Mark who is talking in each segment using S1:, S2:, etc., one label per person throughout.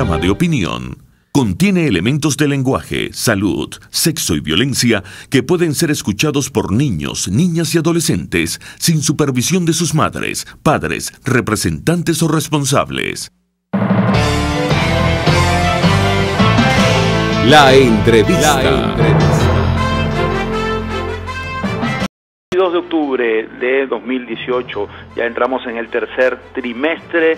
S1: programa de opinión contiene elementos de lenguaje, salud, sexo y violencia que pueden ser escuchados por niños, niñas y adolescentes sin supervisión de sus madres, padres, representantes o responsables.
S2: La entrevista.
S3: 2 de octubre de 2018, ya entramos en el tercer trimestre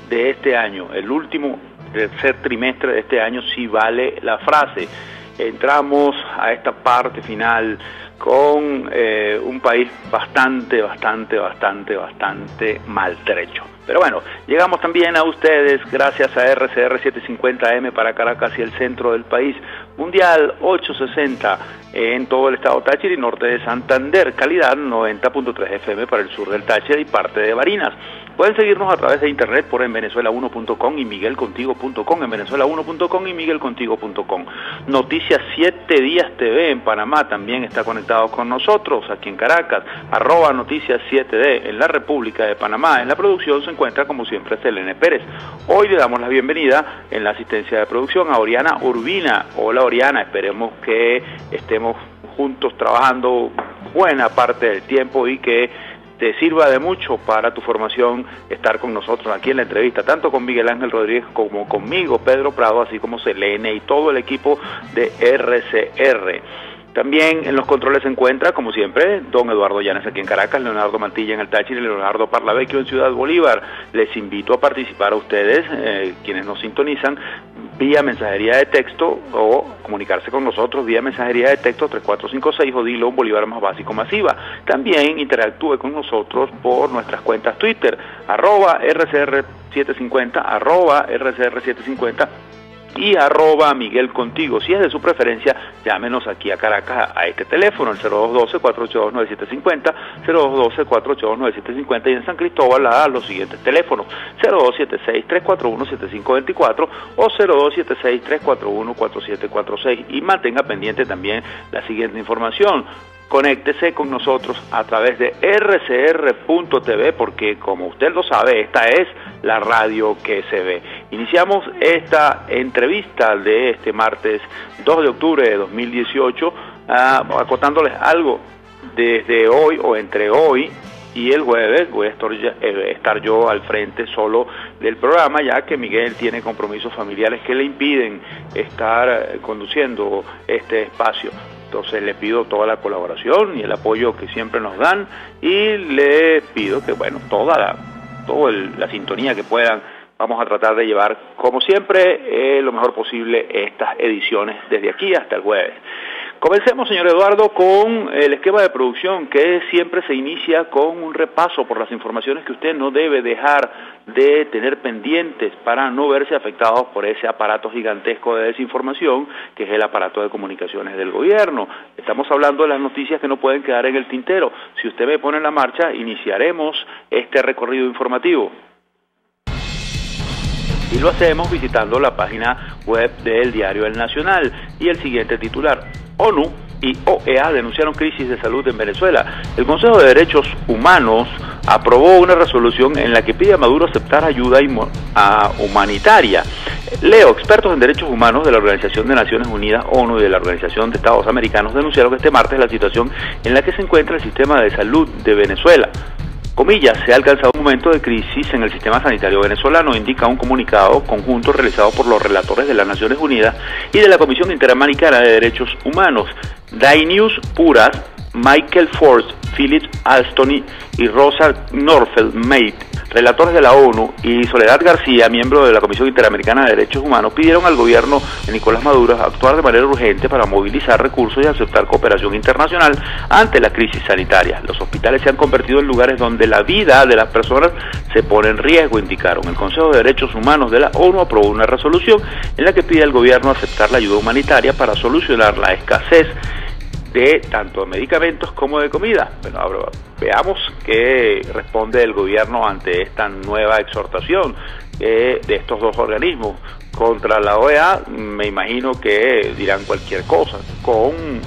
S3: de este año, el último tercer trimestre de este año, si vale la frase. Entramos a esta parte final con un país bastante maltrecho. Pero bueno, llegamos también a ustedes gracias a RCR 750M para Caracas y el centro del país, Mundial 860 en todo el estado Táchira y norte de Santander, calidad 90.3 FM para el sur del Táchira y parte de Barinas. Pueden seguirnos a través de internet por envenezuela1.com y miguelcontigo.com, envenezuela1.com y miguelcontigo.com. Noticias 7 Días TV en Panamá también está conectado con nosotros, aquí en Caracas, @Noticias 7D en la República de Panamá. En la producción se encuentra como siempre Selene Pérez. Hoy le damos la bienvenida en la asistencia de producción a Oriana Urbina. Hola Oriana, esperemos que estemos juntos trabajando buena parte del tiempo y que te sirva de mucho para tu formación estar con nosotros aquí en la entrevista, tanto con Miguel Ángel Rodríguez como conmigo, Pedro Prado, así como Selene y todo el equipo de RCR. También en los controles se encuentra, como siempre, don Eduardo Llanes aquí en Caracas, Leonardo Mantilla en el Táchira y Leonardo Parlavecchio en Ciudad Bolívar. Les invito a participar a ustedes, quienes nos sintonizan, vía mensajería de texto o comunicarse con nosotros vía mensajería de texto 3456 o dilo un Bolívar más básico masiva. También interactúe con nosotros por nuestras cuentas Twitter, @RCR750, @RCR750 y @Miguel Contigo. Si es de su preferencia, llámenos aquí a Caracas a este teléfono, el 0212-482-9750, 0212-482-9750 y en San Cristóbal a los siguientes teléfonos, 0276-341-7524 o 0276-341-4746 y mantenga pendiente también la siguiente información. Conéctese con nosotros a través de rcr.tv porque, como usted lo sabe, esta es la radio que se ve. Iniciamos esta entrevista de este martes 2 de octubre de 2018 acotándoles algo. Desde hoy o entre hoy y el jueves voy a estar yo al frente solo del programa, ya que Miguel tiene compromisos familiares que le impiden estar conduciendo este espacio. Entonces le pido toda la colaboración y el apoyo que siempre nos dan y le pido que, bueno, toda la sintonía que puedan, vamos a tratar de llevar, como siempre, lo mejor posible estas ediciones desde aquí hasta el jueves. Comencemos, señor Eduardo, con el esquema de producción que siempre se inicia con un repaso por las informaciones que usted no debe dejar de tener pendientes para no verse afectados por ese aparato gigantesco de desinformación que es el aparato de comunicaciones del gobierno. Estamos hablando de las noticias que no pueden quedar en el tintero. Si usted me pone en la marcha, iniciaremos este recorrido informativo. Y lo hacemos visitando la página web del diario El Nacional y el siguiente titular: ONU y OEA denunciaron crisis de salud en Venezuela. El Consejo de Derechos Humanos aprobó una resolución en la que pide a Maduro aceptar ayuda humanitaria. Leo, expertos en derechos humanos de la Organización de Naciones Unidas, ONU y de la Organización de Estados Americanos denunciaron este martes la situación en la que se encuentra el sistema de salud de Venezuela. Comillas, se ha alcanzado un momento de crisis en el sistema sanitario venezolano, indica un comunicado conjunto realizado por los relatores de las Naciones Unidas y de la Comisión Interamericana de Derechos Humanos. Dainius Puras, Michael Force, Philip Alston y Rosa Norfeld-Mate, relatores de la ONU, y Soledad García, miembro de la Comisión Interamericana de Derechos Humanos, pidieron al gobierno de Nicolás Maduro actuar de manera urgente para movilizar recursos y aceptar cooperación internacional ante la crisis sanitaria. Los hospitales se han convertido en lugares donde la vida de las personas se pone en riesgo, indicaron. El Consejo de Derechos Humanos de la ONU aprobó una resolución en la que pide al gobierno aceptar la ayuda humanitaria para solucionar la escasez de tanto de medicamentos como de comida. Bueno, ahora veamos qué responde el gobierno ante esta nueva exhortación de estos dos organismos. Contra la OEA, me imagino que dirán cualquier cosa. Con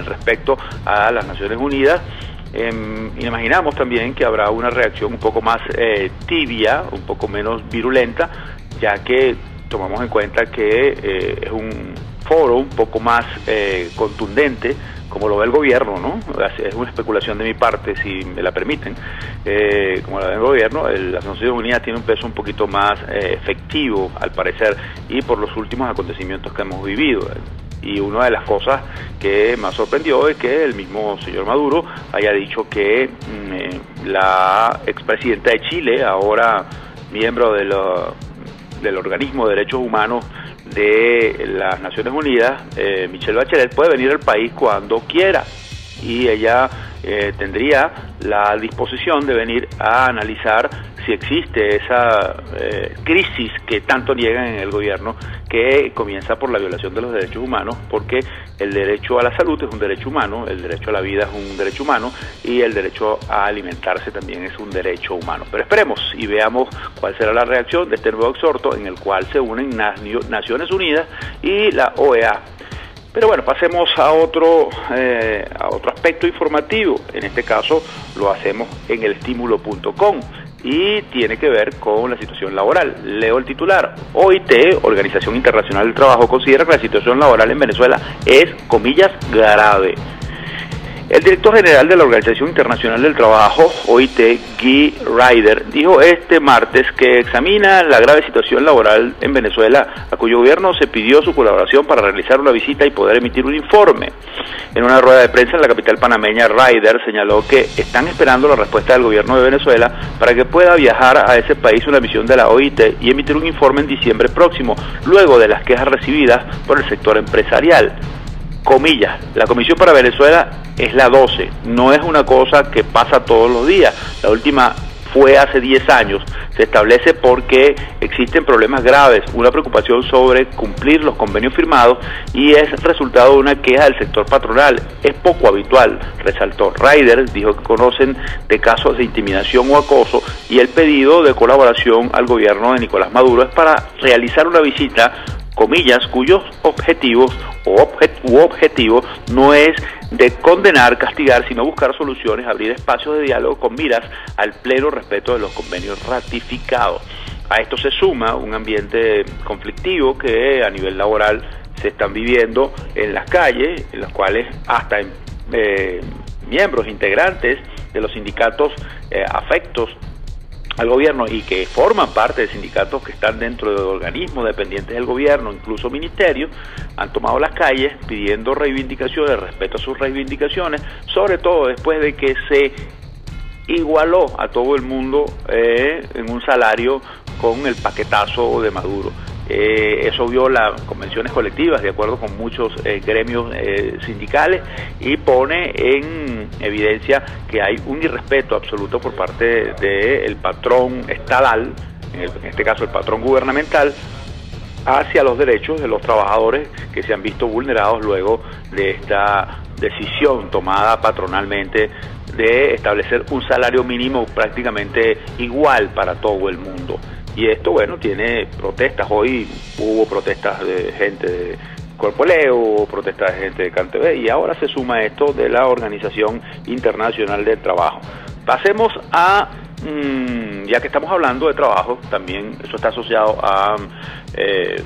S3: respecto a las Naciones Unidas, imaginamos también que habrá una reacción un poco más tibia, un poco menos virulenta, ya que tomamos en cuenta que es un foro un poco más contundente, como lo ve el gobierno, ¿no? Es una especulación de mi parte, si me la permiten. Como lo ve el gobierno, las Naciones Unidas tiene un peso un poquito más efectivo, al parecer, y por los últimos acontecimientos que hemos vivido. Y una de las cosas que me sorprendió es que el mismo señor Maduro haya dicho que la expresidenta de Chile, ahora miembro del organismo de derechos humanos de las Naciones Unidas, Michelle Bachelet, puede venir al país cuando quiera, y ella tendría la disposición de venir a analizar si existe esa crisis que tanto niegan en el gobierno, que comienza por la violación de los derechos humanos, porque el derecho a la salud es un derecho humano, el derecho a la vida es un derecho humano, y el derecho a alimentarse también es un derecho humano. Pero esperemos y veamos cuál será la reacción de este nuevo exhorto, en el cual se unen Naciones Unidas y la OEA. Pero bueno, pasemos a otro aspecto informativo. En este caso lo hacemos en elestimulo.com y tiene que ver con la situación laboral. Leo el titular. OIT, Organización Internacional del Trabajo, considera que la situación laboral en Venezuela es, comillas, grave. El director general de la Organización Internacional del Trabajo, OIT, Guy Ryder, dijo este martes que examina la grave situación laboral en Venezuela, a cuyo gobierno se pidió su colaboración para realizar una visita y poder emitir un informe. En una rueda de prensa en la capital panameña, Ryder señaló que están esperando la respuesta del gobierno de Venezuela para que pueda viajar a ese país una misión de la OIT y emitir un informe en diciembre próximo, luego de las quejas recibidas por el sector empresarial. Comillas, la Comisión para Venezuela es la 12, no es una cosa que pasa todos los días. La última fue hace 10 años, se establece porque existen problemas graves, una preocupación sobre cumplir los convenios firmados, y es resultado de una queja del sector patronal. Es poco habitual, resaltó. Ryder dijo que conocen de casos de intimidación o acoso, y el pedido de colaboración al gobierno de Nicolás Maduro es para realizar una visita, comillas, cuyos objetivos no es de condenar, castigar, sino buscar soluciones, abrir espacios de diálogo con miras al pleno respeto de los convenios ratificados. A esto se suma un ambiente conflictivo que a nivel laboral se están viviendo en las calles, en los cuales hasta miembros, integrantes de los sindicatos afectos al gobierno y que forman parte de sindicatos que están dentro de organismos dependientes del gobierno, incluso ministerios, han tomado las calles pidiendo reivindicaciones, respeto a sus reivindicaciones, sobre todo después de que se igualó a todo el mundo en un salario con el paquetazo de Maduro. Eso viola convenciones colectivas de acuerdo con muchos gremios sindicales, y pone en evidencia que hay un irrespeto absoluto por parte del patrón estatal, en este caso el patrón gubernamental, hacia los derechos de los trabajadores que se han visto vulnerados luego de esta decisión tomada patronalmente de establecer un salario mínimo prácticamente igual para todo el mundo. Y esto, bueno, tiene protestas. Hoy hubo protestas de gente de Corpoleo, hubo protestas de gente de CanTV, y ahora se suma esto de la Organización Internacional del Trabajo. Pasemos a, ya que estamos hablando de trabajo, también eso está asociado a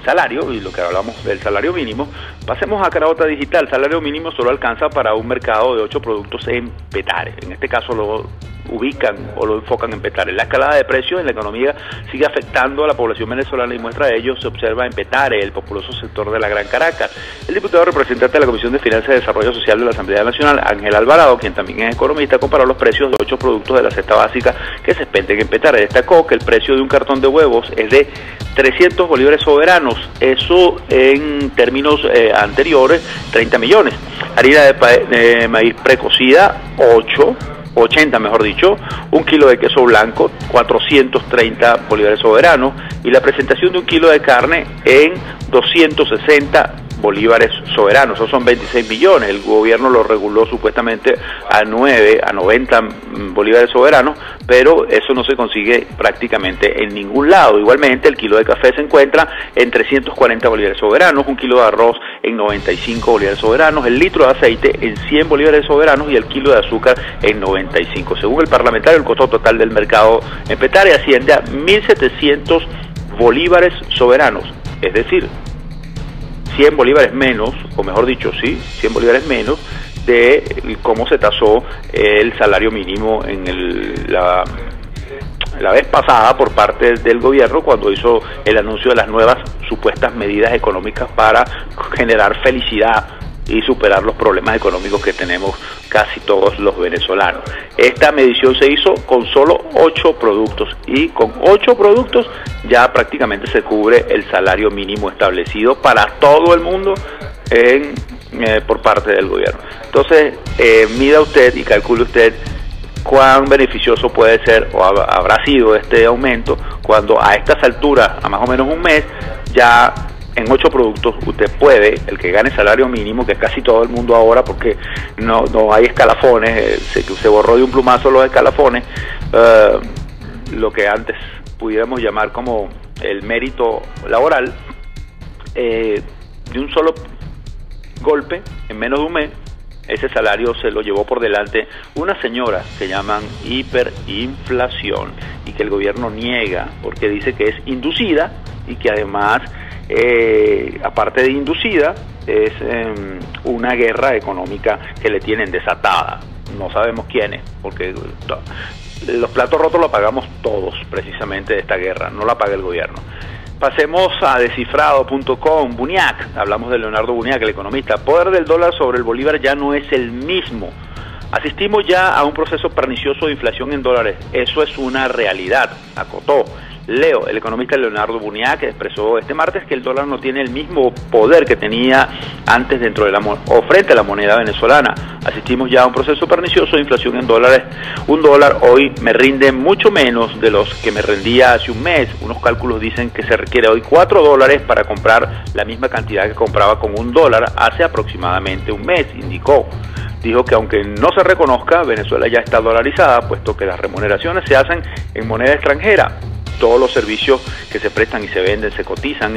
S3: salario, y lo que hablamos del salario mínimo, pasemos a Carabota Digital. El salario mínimo solo alcanza para un mercado de 8 productos en Petare. En este caso lo ubican o lo enfocan en Petare. La escalada de precios en la economía sigue afectando a la población venezolana, y muestra de ello se observa en Petare, el populoso sector de la Gran Caracas. El diputado representante de la Comisión de Finanzas y Desarrollo Social de la Asamblea Nacional, Ángel Alvarado, quien también es economista, comparó los precios de 8 productos de la cesta básica que se expenden en Petare. Destacó que el precio de un cartón de huevos es de 300 bolívares soberanos, eso en términos anteriores, 30 millones. Harina de maíz precocida, 80 mejor dicho, un kilo de queso blanco, 430 bolívares soberanos, y la presentación de un kilo de carne en 260 bolívares soberanos. Esos son 26 millones. El gobierno lo reguló supuestamente a 90 bolívares soberanos, pero eso no se consigue prácticamente en ningún lado. Igualmente, el kilo de café se encuentra en 340 bolívares soberanos, un kilo de arroz en 95 bolívares soberanos, el litro de aceite en 100 bolívares soberanos y el kilo de azúcar en 95. Según el parlamentario, el costo total del mercado en Petare asciende a 1.700 bolívares soberanos. es decir, 100 bolívares menos, o mejor dicho, sí, 100 bolívares menos de cómo se tasó el salario mínimo en la vez pasada por parte del gobierno cuando hizo el anuncio de las nuevas supuestas medidas económicas para generar felicidad y superar los problemas económicos que tenemos casi todos los venezolanos. Esta medición se hizo con solo 8 productos y con 8 productos ya prácticamente se cubre el salario mínimo establecido para todo el mundo por parte del gobierno. Entonces, mida usted y calcule usted cuán beneficioso puede ser o habrá sido este aumento cuando a estas alturas, a más o menos un mes, ya en 8 productos usted puede, el que gane salario mínimo, que es casi todo el mundo ahora porque no hay escalafones, se borró de un plumazo los escalafones, lo que antes pudiéramos llamar como el mérito laboral, de un solo golpe, en menos de un mes, ese salario se lo llevó por delante una señora que llaman hiperinflación y que el gobierno niega porque dice que es inducida y que además, aparte de inducida, es una guerra económica que le tienen desatada. No sabemos quiénes, porque los platos rotos los pagamos todos precisamente de esta guerra, no la paga el gobierno. Pasemos a descifrado.com. Buniac, hablamos de Leonardo Buniac, el economista. Poder del dólar sobre el bolívar ya no es el mismo. Asistimos ya a un proceso pernicioso de inflación en dólares. Eso es una realidad, acotó. Leo, el economista Leonardo Buniac, expresó este martes que el dólar no tiene el mismo poder que tenía antes dentro de o frente a la moneda venezolana. Asistimos ya a un proceso pernicioso de inflación en dólares. Un dólar hoy me rinde mucho menos de los que me rendía hace un mes. Unos cálculos dicen que se requiere hoy $4 para comprar la misma cantidad que compraba con $1 hace aproximadamente un mes, indicó. Dijo que aunque no se reconozca, Venezuela ya está dolarizada, puesto que las remuneraciones se hacen en moneda extranjera. Todos los servicios que se prestan y se venden se cotizan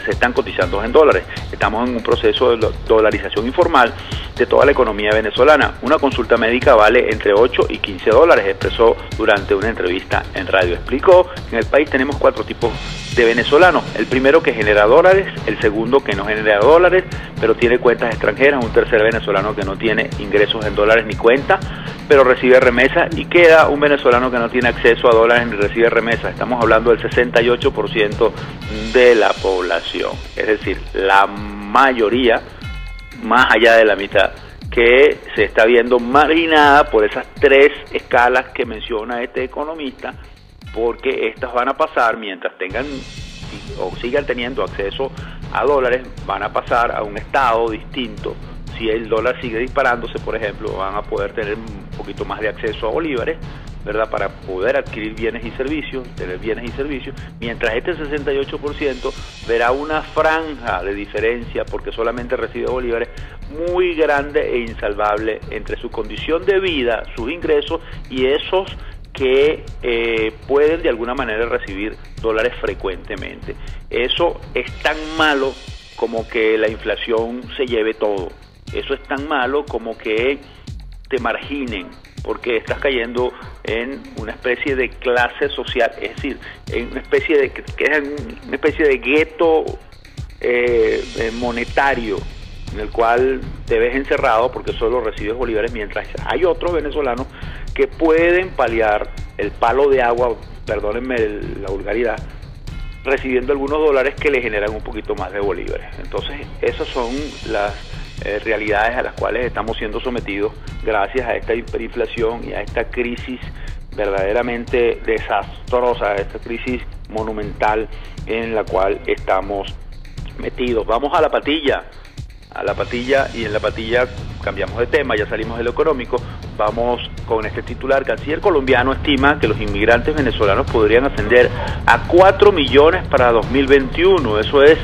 S3: se están cotizando en dólares. Estamos en un proceso de dolarización informal de toda la economía venezolana. Una consulta médica vale entre 8 y $15, expresó durante una entrevista en radio. Explicó que en el país tenemos 4 tipos de venezolanos. El primero que genera dólares, el segundo que no genera dólares, pero tiene cuentas extranjeras, un tercer venezolano que no tiene ingresos en dólares ni cuenta, pero recibe remesas, y queda un venezolano que no tiene acceso a dólares ni recibe remesas. Estamos hablando del 68% de la población, es decir, la mayoría, más allá de la mitad, que se está viendo marginada por esas 3 escalas que menciona este economista, porque estas van a pasar mientras tengan o sigan teniendo acceso a dólares, van a pasar a un estado distinto. Si el dólar sigue disparándose, por ejemplo, van a poder tener un poquito más de acceso a bolívares, ¿verdad?, para poder adquirir bienes y servicios, tener bienes y servicios, mientras este 68% verá una franja de diferencia, porque solamente recibe bolívares, muy grande e insalvable entre su condición de vida, sus ingresos, y esos que pueden de alguna manera recibir dólares frecuentemente. Eso es tan malo como que la inflación se lleve todo. Eso es tan malo como que te marginen, porque estás cayendo en una especie de clase social, es decir, en una especie de gueto monetario, en el cual te ves encerrado porque solo recibes bolívares, mientras hay otros venezolanos que pueden paliar el palo de agua, perdónenme la vulgaridad, recibiendo algunos dólares que le generan un poquito más de bolívares. Entonces, esas son las realidades a las cuales estamos siendo sometidos gracias a esta hiperinflación y a esta crisis verdaderamente desastrosa, a esta crisis monumental en la cual estamos metidos. Vamos a la patilla, y en la patilla cambiamos de tema, ya salimos de lo económico, vamos con este titular. Canciller colombiano estima que los inmigrantes venezolanos podrían ascender a 4 millones para 2021, eso es,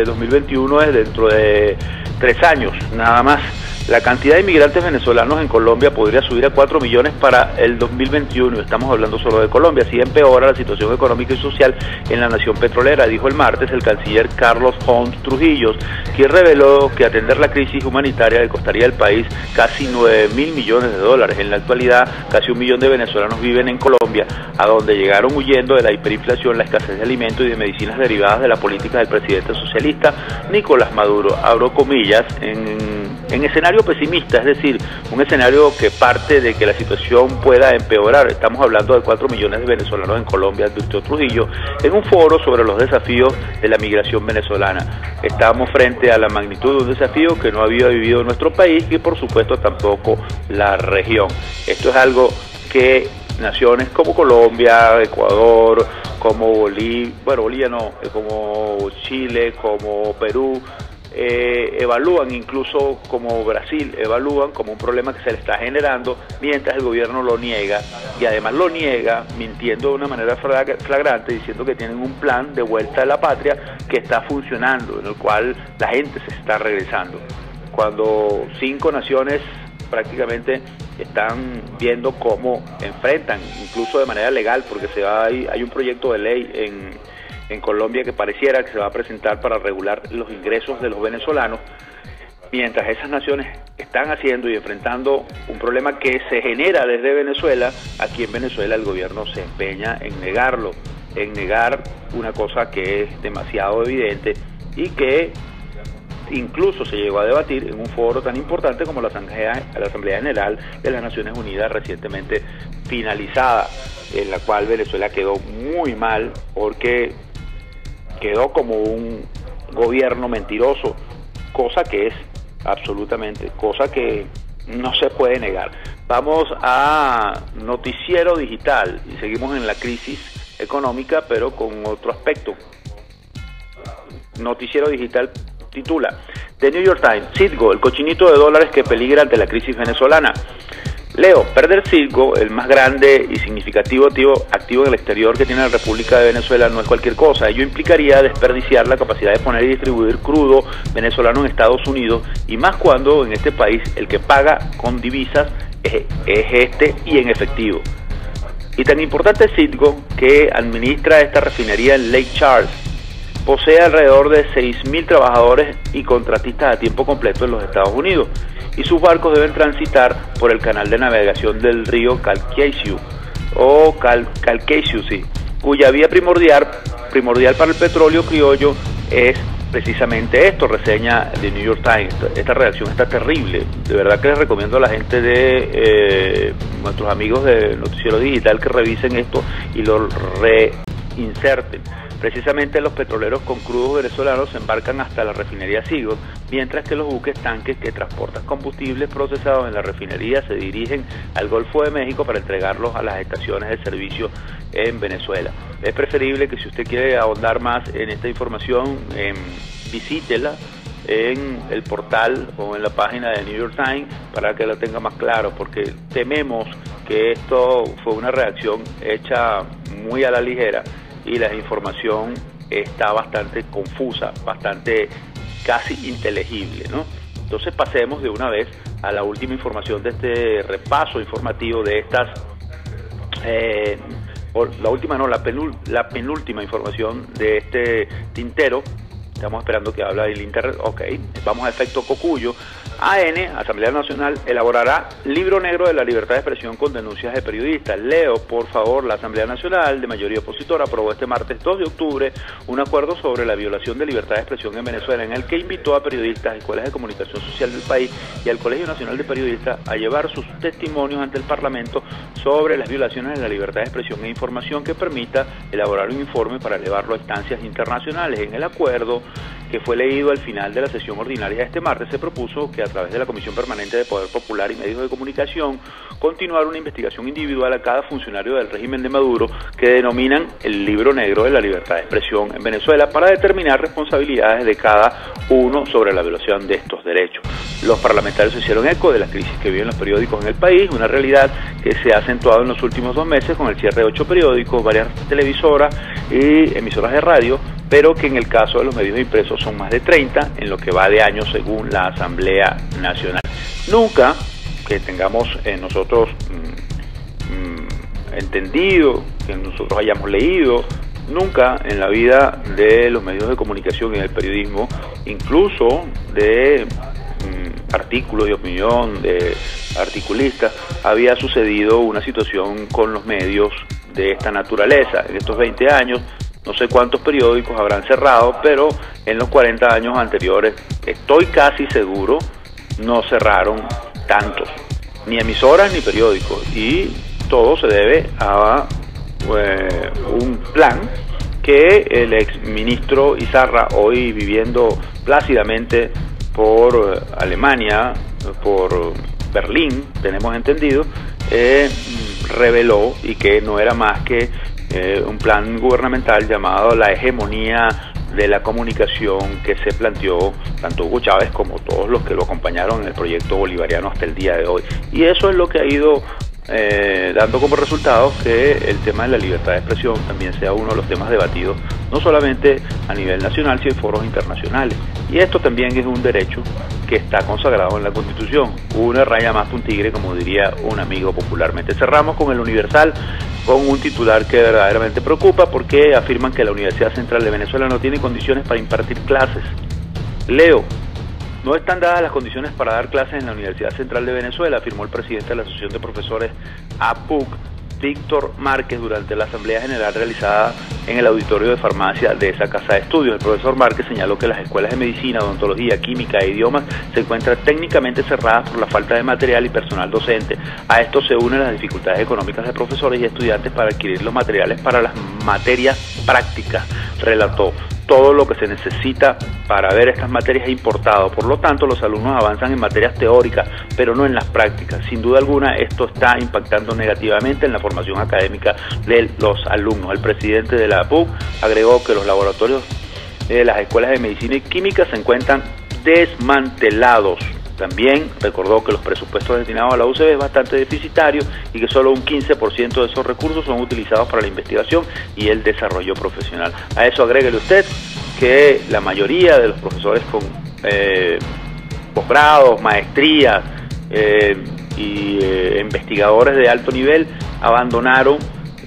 S3: 2021 es dentro de 3 años, nada más. La cantidad de inmigrantes venezolanos en Colombia podría subir a 4 millones para el 2021, estamos hablando solo de Colombia, así empeora la situación económica y social en la nación petrolera, dijo el martes el canciller Carlos Holmes Trujillo, quien reveló que atender la crisis humanitaria le costaría al país casi 9.000 millones de dólares. En la actualidad, casi 1 millón de venezolanos viven en Colombia, a donde llegaron huyendo de la hiperinflación, la escasez de alimentos y de medicinas derivadas de la política del presidente socialista Nicolás Maduro, abro comillas, en escenario pesimista, es decir, un escenario que parte de que la situación pueda empeorar. Estamos hablando de 4 millones de venezolanos en Colombia, advirtió Trujillo, en un foro sobre los desafíos de la migración venezolana. Estamos frente a la magnitud de un desafío que no había vivido nuestro país y por supuesto tampoco la región. Esto es algo que naciones como Colombia, Ecuador, como Bolivia no, como Chile, como Perú, evalúan, incluso como Brasil, evalúan como un problema que se le está generando, mientras el gobierno lo niega, y además lo niega mintiendo de una manera flagrante, diciendo que tienen un plan de vuelta a la patria que está funcionando, en el cual la gente se está regresando. Cuando 5 naciones prácticamente están viendo cómo enfrentan, incluso de manera legal, porque hay un proyecto de ley en Colombia que pareciera que se va a presentar para regular los ingresos de los venezolanos, mientras esas naciones están haciendo y enfrentando un problema que se genera desde Venezuela. Aquí en Venezuela el gobierno se empeña en negarlo, en negar una cosa que es demasiado evidente y que incluso se llegó a debatir en un foro tan importante como la Asamblea General de las Naciones Unidas recientemente finalizada, en la cual Venezuela quedó muy mal porque quedó como un gobierno mentiroso, cosa que no se puede negar. Vamos a Noticiero Digital y seguimos en la crisis económica, pero con otro aspecto. Noticiero Digital titula: The New York Times, Citgo, el cochinito de dólares que peligra ante la crisis venezolana. Leo, perder Citgo, el más grande y significativo activo en el exterior que tiene la República de Venezuela, no es cualquier cosa. Ello implicaría desperdiciar la capacidad de poner y distribuir crudo venezolano en Estados Unidos, y más cuando en este país el que paga con divisas es este y en efectivo. Y tan importante es Citgo que administra esta refinería en Lake Charles. Posee alrededor de 6.000 trabajadores y contratistas a tiempo completo en los Estados Unidos, y sus barcos deben transitar por el canal de navegación del río Calcasieu, cuya vía primordial para el petróleo criollo es precisamente esto, reseña The New York Times. Esta redacción está terrible, de verdad que les recomiendo a la gente de nuestros amigos de Noticiero Digital que revisen esto y lo reinserten. Precisamente los petroleros con crudos venezolanos se embarcan hasta la refinería Citgo, mientras que los buques tanques que transportan combustibles procesados en la refinería se dirigen al Golfo de México para entregarlos a las estaciones de servicio en Venezuela. Es preferible que si usted quiere ahondar más en esta información, visítela en el portal o en la página de New York Times para que lo tenga más claro, porque tememos que esto fue una reacción hecha muy a la ligera y la información está bastante confusa, bastante casi inteligible, ¿no? Entonces pasemos de una vez a la última información de este repaso informativo de estas, la penúltima información de este tintero. Estamos esperando que hable el internet. Ok, vamos a efecto Cocuyo. Asamblea Nacional, elaborará libro negro de la libertad de expresión con denuncias de periodistas. Leo, por favor, la Asamblea Nacional, de mayoría opositora, aprobó este martes 2 de octubre un acuerdo sobre la violación de libertad de expresión en Venezuela, en el que invitó a periodistas, escuelas de comunicación social del país y al Colegio Nacional de Periodistas a llevar sus testimonios ante el Parlamento sobre las violaciones de la libertad de expresión e información, que permita elaborar un informe para elevarlo a instancias internacionales. En el acuerdo, que fue leído al final de la sesión ordinaria de este martes, se propuso que a través de la Comisión Permanente de Poder Popular y Medios de Comunicación continuar una investigación individual a cada funcionario del régimen de Maduro, que denominan el libro negro de la libertad de expresión en Venezuela, para determinar responsabilidades de cada uno sobre la violación de estos derechos. Los parlamentarios se hicieron eco de la crisis que viven los periódicos en el país, una realidad que se ha acentuado en los últimos 2 meses con el cierre de 8 periódicos, varias televisoras y emisoras de radio, pero que en el caso de los medios impresos son más de 30 en lo que va de año según la Asamblea Nacional. Nunca que tengamos nosotros entendido, que nosotros hayamos leído, nunca en la vida de los medios de comunicación y del periodismo, incluso de artículos de opinión, de articulistas, había sucedido una situación con los medios de esta naturaleza. En estos 20 años, no sé cuántos periódicos habrán cerrado, pero en los 40 años anteriores, estoy casi seguro, no cerraron tantos, ni emisoras ni periódicos, y todo se debe a un plan que el exministro Izarra, hoy viviendo plácidamente por Alemania, por Berlín, tenemos entendido, reveló, y que no era más que un plan gubernamental llamado la hegemonía de la comunicación, que se planteó tanto Hugo Chávez como todos los que lo acompañaron en el proyecto bolivariano hasta el día de hoy. Y eso es lo que ha ido dando como resultado que el tema de la libertad de expresión también sea uno de los temas debatidos, no solamente a nivel nacional, sino en foros internacionales. Y esto también es un derecho que está consagrado en la Constitución. Una raya más que un tigre, como diría un amigo popularmente. Cerramos con el Universal, con un titular que verdaderamente preocupa, porque afirman que la Universidad Central de Venezuela no tiene condiciones para impartir clases. Leo: no están dadas las condiciones para dar clases en la Universidad Central de Venezuela, afirmó el presidente de la Asociación de Profesores APUC, Víctor Márquez, durante la Asamblea General realizada en el auditorio de farmacia de esa casa de estudios. El profesor Márquez señaló que las escuelas de medicina, odontología, química e idiomas se encuentran técnicamente cerradas por la falta de material y personal docente. A esto se unen las dificultades económicas de profesores y estudiantes para adquirir los materiales para las materias prácticas. Relató: todo lo que se necesita para ver estas materias es importado, por lo tanto los alumnos avanzan en materias teóricas, pero no en las prácticas. Sin duda alguna esto está impactando negativamente en la formación académica de los alumnos. El presidente de la APUC agregó que los laboratorios de las escuelas de medicina y química se encuentran desmantelados. También recordó que los presupuestos destinados a la UCB es bastante deficitario y que solo un 15% de esos recursos son utilizados para la investigación y el desarrollo profesional. A eso agréguele usted que la mayoría de los profesores con posgrados, maestrías y investigadores de alto nivel abandonaron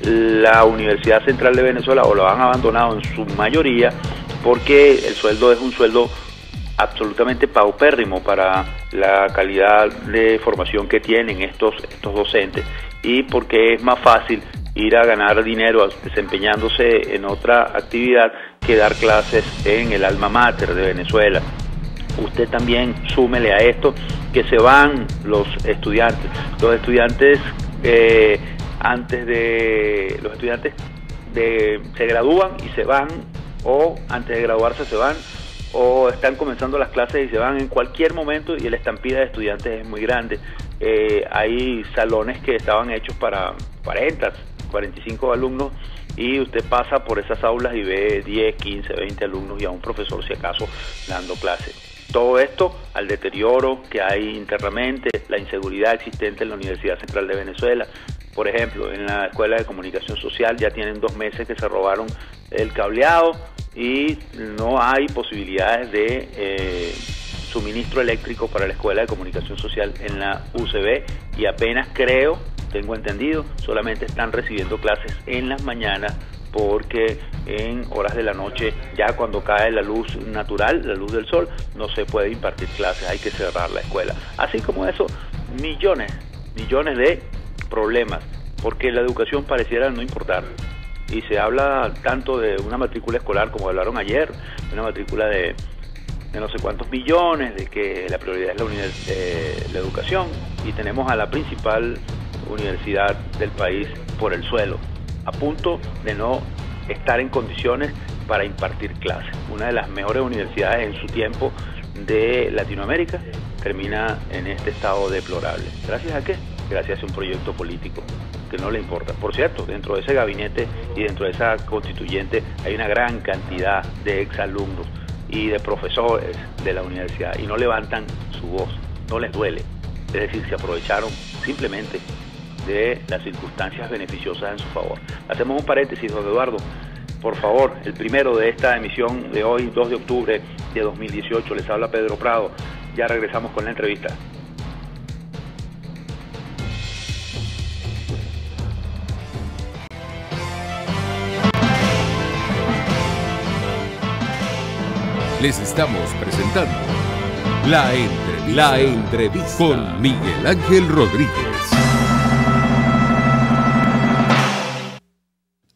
S3: la Universidad Central de Venezuela, o lo han abandonado en su mayoría, porque el sueldo es un sueldo absolutamente paupérrimo para la calidad de formación que tienen estos docentes, y porque es más fácil ir a ganar dinero desempeñándose en otra actividad que dar clases en el alma mater de Venezuela. Usted también súmele a esto que se van los estudiantes se gradúan y se van, o antes de graduarse se van, o están comenzando las clases y se van en cualquier momento, y la estampida de estudiantes es muy grande. Hay salones que estaban hechos para 40, 45 alumnos, y usted pasa por esas aulas y ve 10, 15, 20 alumnos y a un profesor, si acaso, dando clases. Todo esto al deterioro que hay internamente, la inseguridad existente en la Universidad Central de Venezuela. Por ejemplo, en la Escuela de Comunicación Social ya tienen 2 meses que se robaron el cableado y no hay posibilidades de suministro eléctrico para la Escuela de Comunicación Social en la UCB, y apenas, tengo entendido, solamente están recibiendo clases en las mañanas, porque en horas de la noche, ya cuando cae la luz natural, la luz del sol, no se puede impartir clases, hay que cerrar la escuela. Así como eso, millones de problemas, porque la educación pareciera no importar. Y se habla tanto de una matrícula escolar, como hablaron ayer, de una matrícula de no sé cuántos millones, de que la prioridad es la educación, y tenemos a la principal universidad del país por el suelo, a punto de no estar en condiciones para impartir clases. Una de las mejores universidades en su tiempo de Latinoamérica termina en este estado deplorable. ¿Gracias a qué? Gracias a un proyecto político que no le importa. Por cierto, dentro de ese gabinete y dentro de esa constituyente hay una gran cantidad de exalumnos y de profesores de la universidad, y no levantan su voz, no les duele. Es decir, se aprovecharon simplemente de las circunstancias beneficiosas en su favor. Hacemos un paréntesis, don Eduardo. Por favor, el primero de esta emisión de hoy, 2 de octubre de 2018, les habla Pedro Prado. Ya regresamos con la entrevista.
S2: Les estamos presentando La Entrevista con Miguel Ángel Rodríguez.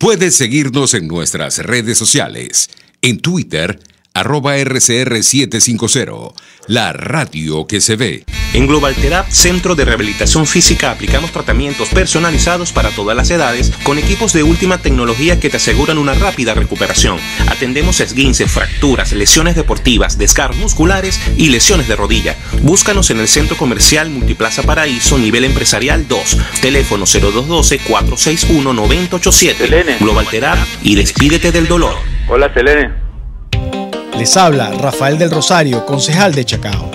S2: Puedes seguirnos en nuestras redes sociales. En Twitter, @RCR750, la radio que se ve.
S4: En Global Therap, Centro de Rehabilitación Física, aplicamos tratamientos personalizados para todas las edades con equipos de última tecnología que te aseguran una rápida recuperación. Atendemos esguinces, fracturas, lesiones deportivas, desgarros musculares y lesiones de rodilla. Búscanos en el Centro Comercial Multiplaza Paraíso, nivel empresarial 2. Teléfono 0212-461-9087.
S3: Selene.
S4: Global Therap y despídete del dolor.
S3: Hola, Selene.
S5: Les habla Rafael del Rosario, concejal de Chacao.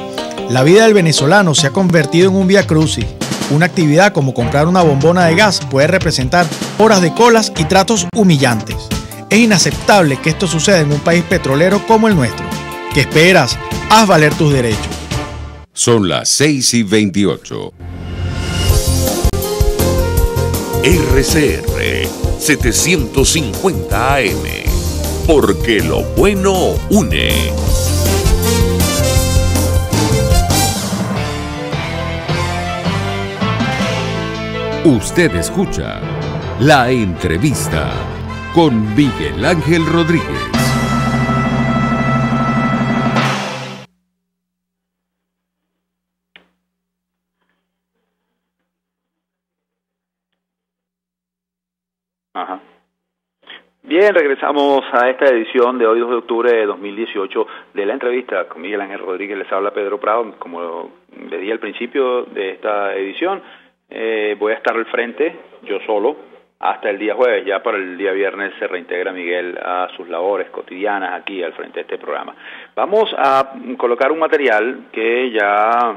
S5: La vida del venezolano se ha convertido en un vía crucis. Una actividad como comprar una bombona de gas puede representar horas de colas y tratos humillantes. Es inaceptable que esto suceda en un país petrolero como el nuestro. ¿Qué esperas? Haz valer tus derechos.
S2: Son las 6:28.
S1: RCR 750 AM. Porque lo bueno une.
S2: Usted escucha La Entrevista con Miguel Ángel Rodríguez.
S3: Ajá. Bien, regresamos a esta edición de hoy 2 de octubre de 2018 de La Entrevista con Miguel Ángel Rodríguez. Les habla Pedro Prado. Como les dije al principio de esta edición, voy a estar al frente, yo solo, hasta el día jueves. Ya para el día viernes se reintegra Miguel a sus labores cotidianas aquí al frente de este programa. Vamos a colocar un material que ya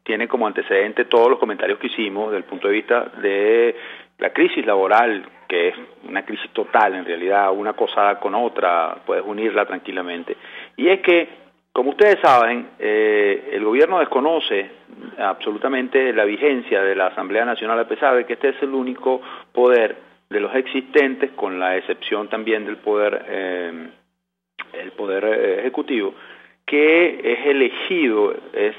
S3: tiene como antecedente todos los comentarios que hicimos desde el punto de vista de la crisis laboral, que es una crisis total en realidad, una cosa con otra, puedes unirla tranquilamente. Y es que, como ustedes saben, el gobierno desconoce absolutamente la vigencia de la Asamblea Nacional, a pesar de que este es el único poder de los existentes, con la excepción también del poder, el poder ejecutivo, que es elegido, es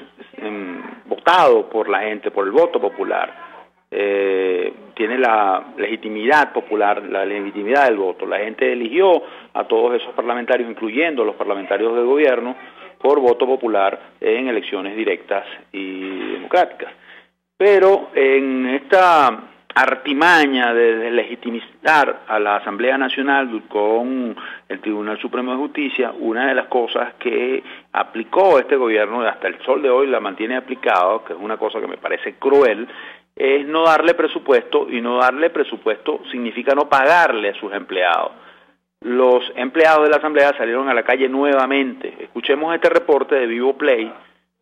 S3: votado por la gente, por el voto popular. Tiene la legitimidad popular, la legitimidad del voto. La gente eligió a todos esos parlamentarios, incluyendo los parlamentarios del gobierno, por voto popular en elecciones directas y democráticas. Pero en esta artimaña de deslegitimizar a la Asamblea Nacional con el Tribunal Supremo de Justicia, una de las cosas que aplicó este gobierno, y hasta el sol de hoy la mantiene aplicado, que es una cosa que me parece cruel, es no darle presupuesto, y no darle presupuesto significa no pagarle a sus empleados. Los empleados de la Asamblea salieron a la calle nuevamente. Escuchemos este reporte de Vivo Play,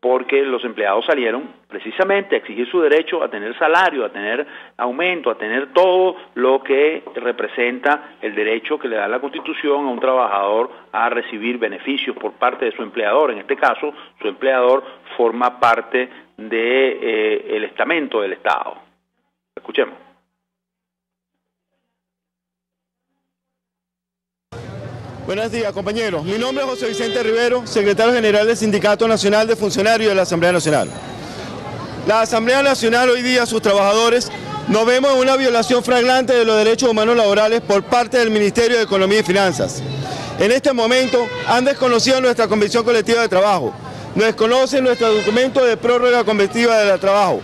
S3: porque los empleados salieron precisamente a exigir su derecho a tener salario, a tener aumento, a tener todo lo que representa el derecho que le da la Constitución a un trabajador a recibir beneficios por parte de su empleador. En este caso, su empleador forma parte del estamento del Estado. Escuchemos.
S6: Buenos días, compañeros. Mi nombre es José Vicente Rivero, secretario general del Sindicato Nacional de Funcionarios de la Asamblea Nacional. La Asamblea Nacional hoy día, sus trabajadores, nos vemos en una violación flagrante de los derechos humanos laborales por parte del Ministerio de Economía y Finanzas. En este momento han desconocido nuestra convención colectiva de trabajo, no desconocen nuestro documento de prórroga conventiva de trabajo.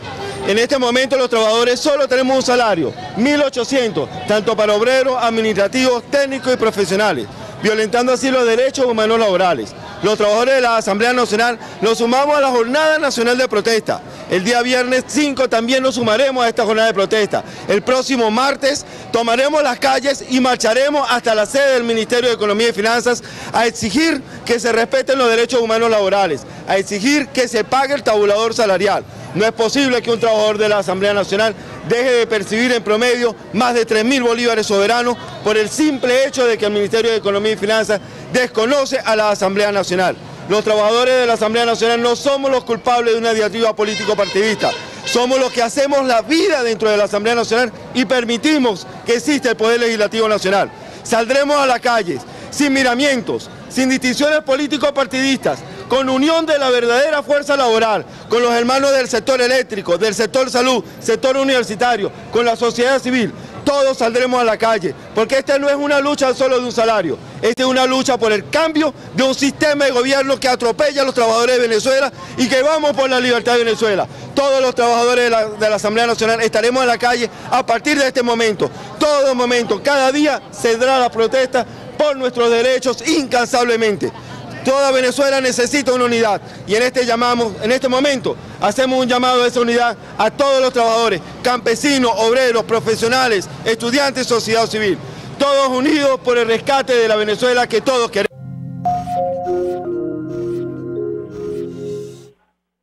S6: En este momento los trabajadores solo tenemos un salario, 1.800, tanto para obreros, administrativos, técnicos y profesionales, violentando así los derechos humanos laborales. Los trabajadores de la Asamblea Nacional nos sumamos a la Jornada Nacional de Protesta. El día viernes 5 también nos sumaremos a esta jornada de protesta. El próximo martes tomaremos las calles y marcharemos hasta la sede del Ministerio de Economía y Finanzas a exigir que se respeten los derechos humanos laborales, a exigir que se pague el tabulador salarial. No es posible que un trabajador de la Asamblea Nacional deje de percibir en promedio más de 3.000 bolívares soberanos por el simple hecho de que el Ministerio de Economía y Finanzas desconoce a la Asamblea Nacional. Los trabajadores de la Asamblea Nacional no somos los culpables de una diatriba político-partidista, somos los que hacemos la vida dentro de la Asamblea Nacional y permitimos que exista el Poder Legislativo Nacional. Saldremos a las calles sin miramientos, sin distinciones político-partidistas, con unión de la verdadera fuerza laboral, con los hermanos del sector eléctrico, del sector salud, sector universitario, con la sociedad civil. Todos saldremos a la calle, porque esta no es una lucha solo de un salario, esta es una lucha por el cambio de un sistema de gobierno que atropella a los trabajadores de Venezuela y que vamos por la libertad de Venezuela. Todos los trabajadores de la Asamblea Nacional estaremos en la calle a partir de este momento. Todo momento, cada día se dará la protesta por nuestros derechos incansablemente. Toda Venezuela necesita una unidad y en este momento hacemos un llamado a esa unidad a todos los trabajadores, campesinos, obreros, profesionales, estudiantes, sociedad civil, todos unidos por el rescate de la Venezuela que todos queremos.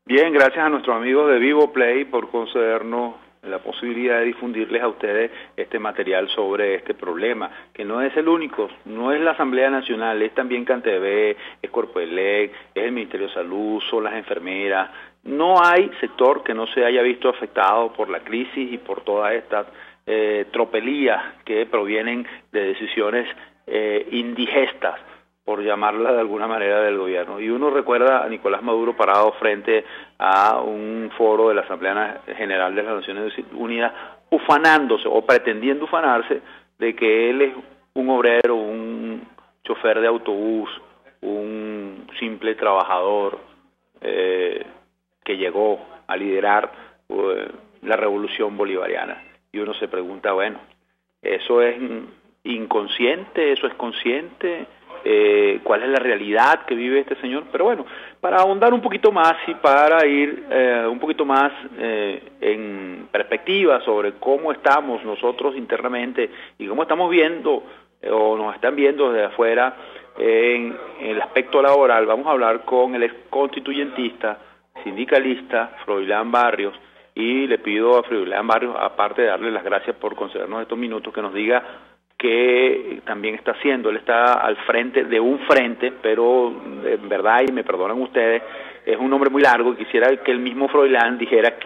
S3: Bien, gracias a nuestros amigos de Vivo Play por concedernos la posibilidad de difundirles a ustedes este material sobre este problema, que no es el único, no es la Asamblea Nacional, es también CanTV, es Corpoelec, es el Ministerio de Salud, son las enfermeras. No hay sector que no se haya visto afectado por la crisis y por todas estas tropelías que provienen de decisiones indigestas, por llamarla de alguna manera, del gobierno. Y uno recuerda a Nicolás Maduro parado frente a un foro de la Asamblea General de las Naciones Unidas, ufanándose o pretendiendo ufanarse de que él es un obrero, un chofer de autobús, un simple trabajador que llegó a liderar la revolución bolivariana. Y uno se pregunta, bueno, ¿eso es inconsciente? ¿Eso es consciente? ¿Cuál es la realidad que vive este señor? Pero bueno, para ahondar un poquito más y para ir un poquito más en perspectiva sobre cómo estamos nosotros internamente y cómo estamos viendo o nos están viendo desde afuera en el aspecto laboral, vamos a hablar con el ex constituyentista, sindicalista, Froilán Barrios, y le pido a Froilán Barrios, aparte de darle las gracias por concedernos estos minutos, que nos diga que también está haciendo. Él está al frente de un frente, pero en verdad, y me perdonan ustedes, es un nombre muy largo y quisiera que el mismo Froilán dijera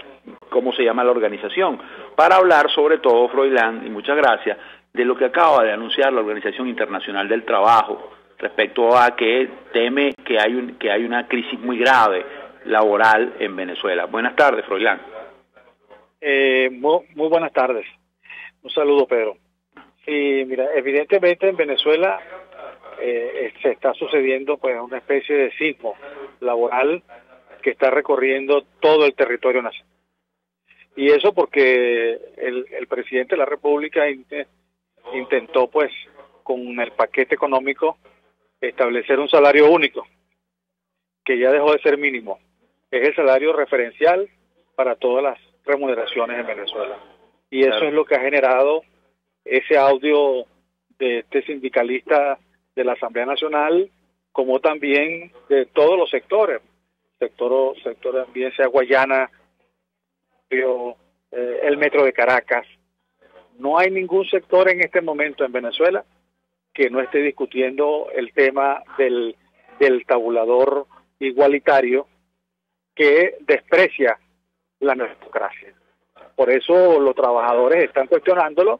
S3: cómo se llama la organización, para hablar sobre todo, Froilán, y muchas gracias, de lo que acaba de anunciar la Organización Internacional del Trabajo respecto a que teme que hay una crisis muy grave laboral en Venezuela. Buenas tardes, Froilán.
S7: Muy buenas tardes. Un saludo, Pedro. Sí, mira, evidentemente en Venezuela se está sucediendo pues una especie de sismo laboral que está recorriendo todo el territorio nacional. Y eso porque el presidente de la República intentó pues con el paquete económico establecer un salario único que ya dejó de ser mínimo. Es el salario referencial para todas las remuneraciones en Venezuela. Y eso es lo que ha generado ese audio de este sindicalista de la Asamblea Nacional, como también de todos los sectores, sector también sea Guayana, el Metro de Caracas. No hay ningún sector en este momento en Venezuela que no esté discutiendo el tema del tabulador igualitario que desprecia la meritocracia. Por eso los trabajadores están cuestionándolo,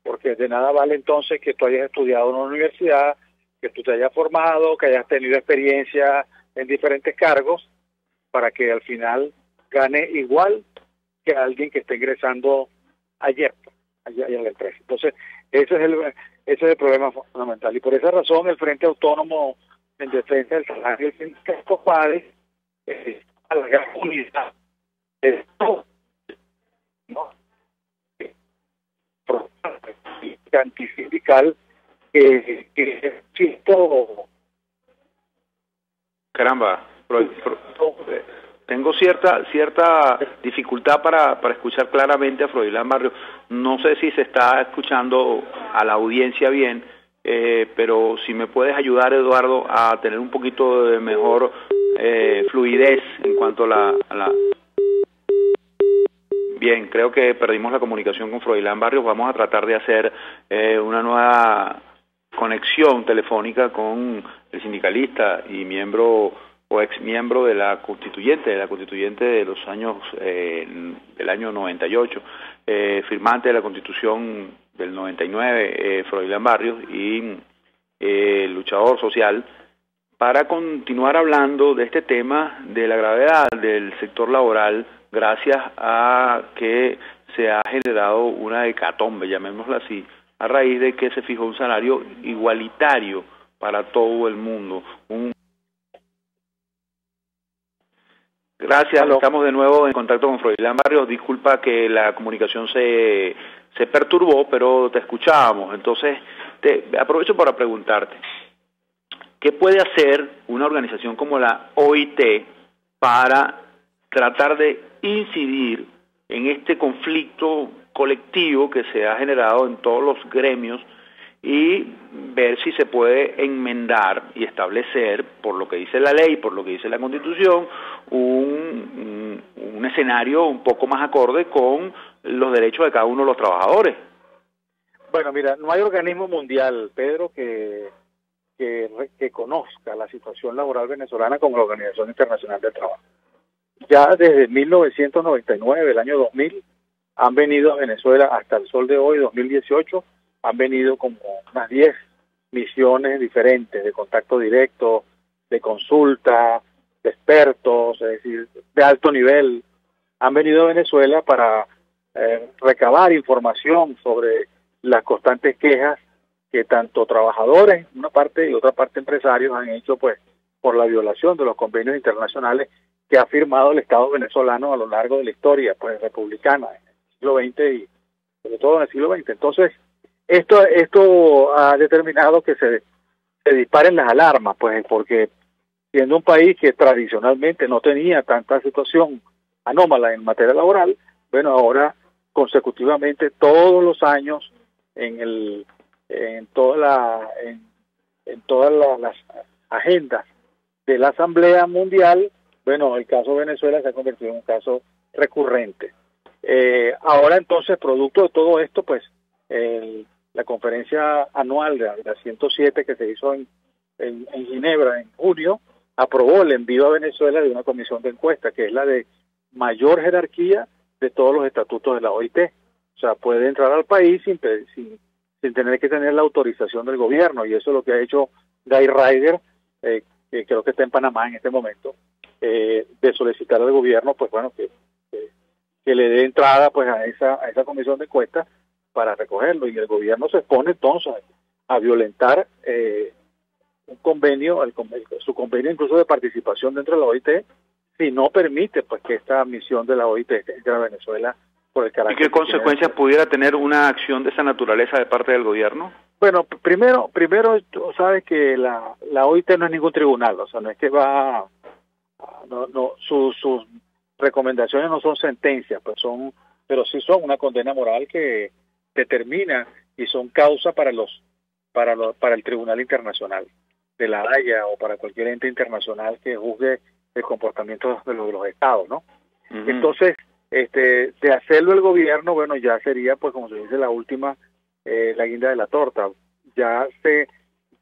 S7: porque de nada vale entonces que tú hayas estudiado en una universidad, que tú te hayas formado, que hayas tenido experiencia en diferentes cargos, para que al final gane igual que alguien que esté ingresando ayer en la empresa. Entonces, ese es el problema fundamental. Y por esa razón, el Frente Autónomo en Defensa del Salario del Sindicato PADE, a la gran unidad de todo, ¿no? Antisindical que
S3: Caramba, tengo cierta dificultad para escuchar claramente a Froilán Barrios. No sé si se está escuchando a la audiencia bien, pero si me puedes ayudar, Eduardo, a tener un poquito de mejor fluidez en cuanto a la... Bien, creo que perdimos la comunicación con Froilán Barrios. Vamos a tratar de hacer una nueva conexión telefónica con el sindicalista y miembro o ex miembro de la constituyente de los años del año 98, firmante de la Constitución del 99, Froilán Barrios, y luchador social, para continuar hablando de este tema de la gravedad del sector laboral, gracias a que se ha generado una hecatombe, llamémosla así, a raíz de que se fijó un salario igualitario para todo el mundo. Gracias, estamos de nuevo en contacto con Froilán Barrios. Disculpa que la comunicación se perturbó, pero te escuchábamos. Entonces, aprovecho para preguntarte, ¿qué puede hacer una organización como la OIT para tratar de incidir en este conflicto colectivo que se ha generado en todos los gremios y ver si se puede enmendar y establecer, por lo que dice la ley, por lo que dice la Constitución, un escenario un poco más acorde con los derechos de cada uno de los trabajadores?
S7: Bueno, mira, no hay organismo mundial, Pedro, que conozca la situación laboral venezolana como la Organización Internacional del Trabajo. Ya desde 1999, el año 2000, han venido a Venezuela hasta el sol de hoy, 2018, han venido como unas 10 misiones diferentes de contacto directo, de consulta, de expertos, es decir, de alto nivel. Han venido a Venezuela para recabar información sobre las constantes quejas que tanto trabajadores, una parte y otra parte empresarios, han hecho pues por la violación de los convenios internacionales que ha firmado el Estado venezolano a lo largo de la historia pues republicana en el siglo XX y sobre todo en el siglo XX. Entonces, esto ha determinado que se disparen las alarmas, pues porque siendo un país que tradicionalmente no tenía tanta situación anómala en materia laboral, bueno, ahora consecutivamente todos los años en todas las agendas de la Asamblea Mundial, bueno, el caso Venezuela se ha convertido en un caso recurrente. Ahora entonces, producto de todo esto, pues la conferencia anual de la 107 que se hizo en Ginebra en junio, aprobó el envío a Venezuela de una comisión de encuesta, que es la de mayor jerarquía de todos los estatutos de la OIT. O sea, puede entrar al país sin tener que tener la autorización del gobierno, y eso es lo que ha hecho Guy Ryder, que creo que está en Panamá en este momento, de solicitar al gobierno, pues bueno, que le dé entrada pues a esa comisión de encuesta para recogerlo, y el gobierno se expone entonces a violentar un convenio, su convenio incluso de participación dentro de la OIT, si no permite pues que esta misión de la OIT entre a Venezuela por el carácter.
S3: ¿Y qué consecuencias pudiera tener una acción de esa naturaleza de parte del gobierno?
S7: Bueno, primero tú sabes que la OIT no es ningún tribunal, o sea, no es que sus recomendaciones no son sentencias, pues pero sí son una condena moral que determina y son causa para el Tribunal Internacional de la Haya o para cualquier ente internacional que juzgue el comportamiento de los estados, ¿no? Uh-huh. Entonces, de hacerlo el gobierno, bueno, ya sería, pues como se dice, la guinda de la torta. Ya se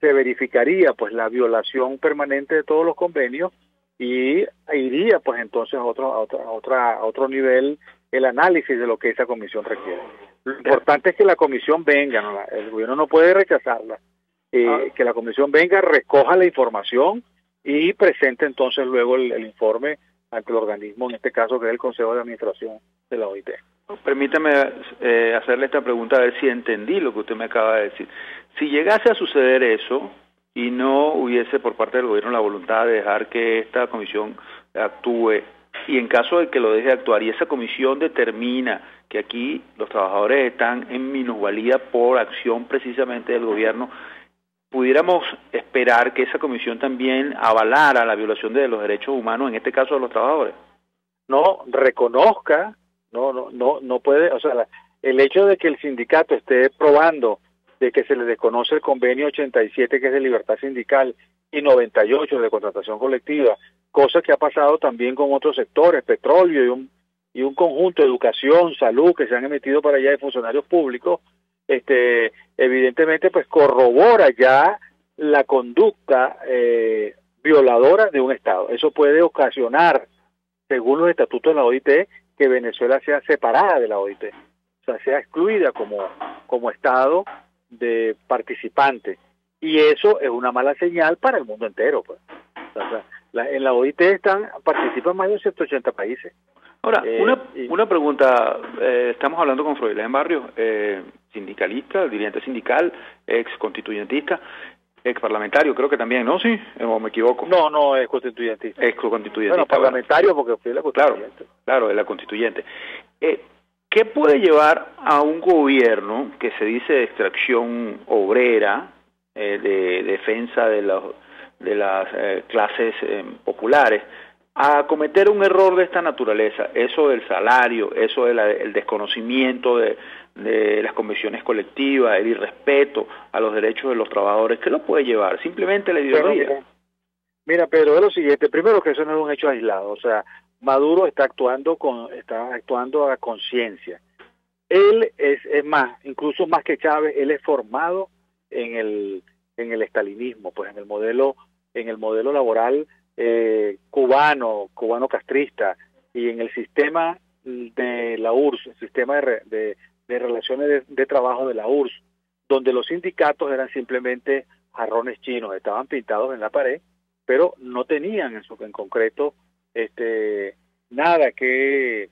S7: verificaría, pues, la violación permanente de todos los convenios y iría, pues, entonces a otro nivel el análisis de lo que esa comisión requiere. Lo importante es que la comisión venga, ¿no? El gobierno no puede rechazarla, que la comisión venga, recoja la información y presente entonces luego el informe ante el organismo, en este caso que es el Consejo de Administración de la OIT.
S3: Permítame hacerle esta pregunta a ver si entendí lo que usted me acaba de decir. Si llegase a suceder eso y no hubiese por parte del gobierno la voluntad de dejar que esta comisión actúe, y en caso de que lo deje de actuar y esa comisión determina que aquí los trabajadores están en minusvalía por acción precisamente del gobierno, ¿pudiéramos esperar que esa comisión también avalara la violación de los derechos humanos, en este caso de los trabajadores?
S7: No, reconozca, no puede, o sea, el hecho de que el sindicato esté probando de que se le desconoce el convenio 87, que es de libertad sindical, y 98 de contratación colectiva, cosa que ha pasado también con otros sectores, petróleo y un conjunto de educación, salud, que se han emitido para allá de funcionarios públicos, evidentemente pues corrobora ya la conducta violadora de un Estado. Eso puede ocasionar, según los estatutos de la OIT, que Venezuela sea separada de la OIT, o sea, sea excluida como Estado de participante. Y eso es una mala señal para el mundo entero, pues. O sea, en la OIT participan más de 180 países.
S3: Ahora, una pregunta, estamos hablando con Froilán Barrios, sindicalista, dirigente sindical, ex constituyentista, ex parlamentario, creo que también, ¿no? Sí, o me equivoco.
S7: No, es constituyentista.
S3: Ex constituyentista.
S7: Bueno, parlamentario porque fui la constituyente.
S3: Claro, es la constituyente. ¿Qué puede llevar a un gobierno que se dice de extracción obrera, de defensa de las clases populares, a cometer un error de esta naturaleza? Eso del salario, eso del desconocimiento de las convenciones colectivas, el irrespeto a los derechos de los trabajadores. ¿Qué lo puede llevar? Simplemente la ideología.
S7: Mira, Pedro, es lo siguiente. Primero, que eso no es un hecho aislado. O sea, Maduro está actuando a conciencia. Él es más, incluso más que Chávez, él es formado en el estalinismo, pues en el modelo laboral cubano castrista, y en el sistema de la URSS, el sistema de relaciones de trabajo de la URSS, donde los sindicatos eran simplemente jarrones chinos, estaban pintados en la pared, pero no tenían en concreto nada que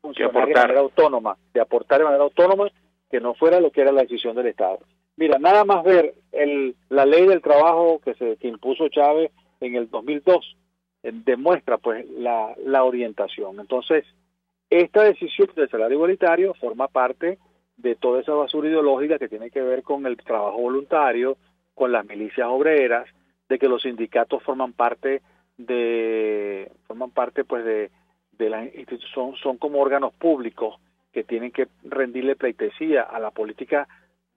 S7: funcionar de manera autónoma, de aportar de manera autónoma, que no fuera lo que era la decisión del Estado. Mira, nada más ver la ley del trabajo que impuso Chávez en el 2002 demuestra pues la orientación. Entonces, esta decisión del salario igualitario forma parte de toda esa basura ideológica que tiene que ver con el trabajo voluntario, con las milicias obreras, de que los sindicatos forman parte pues de la institución, son como órganos públicos que tienen que rendirle pleitesía a la política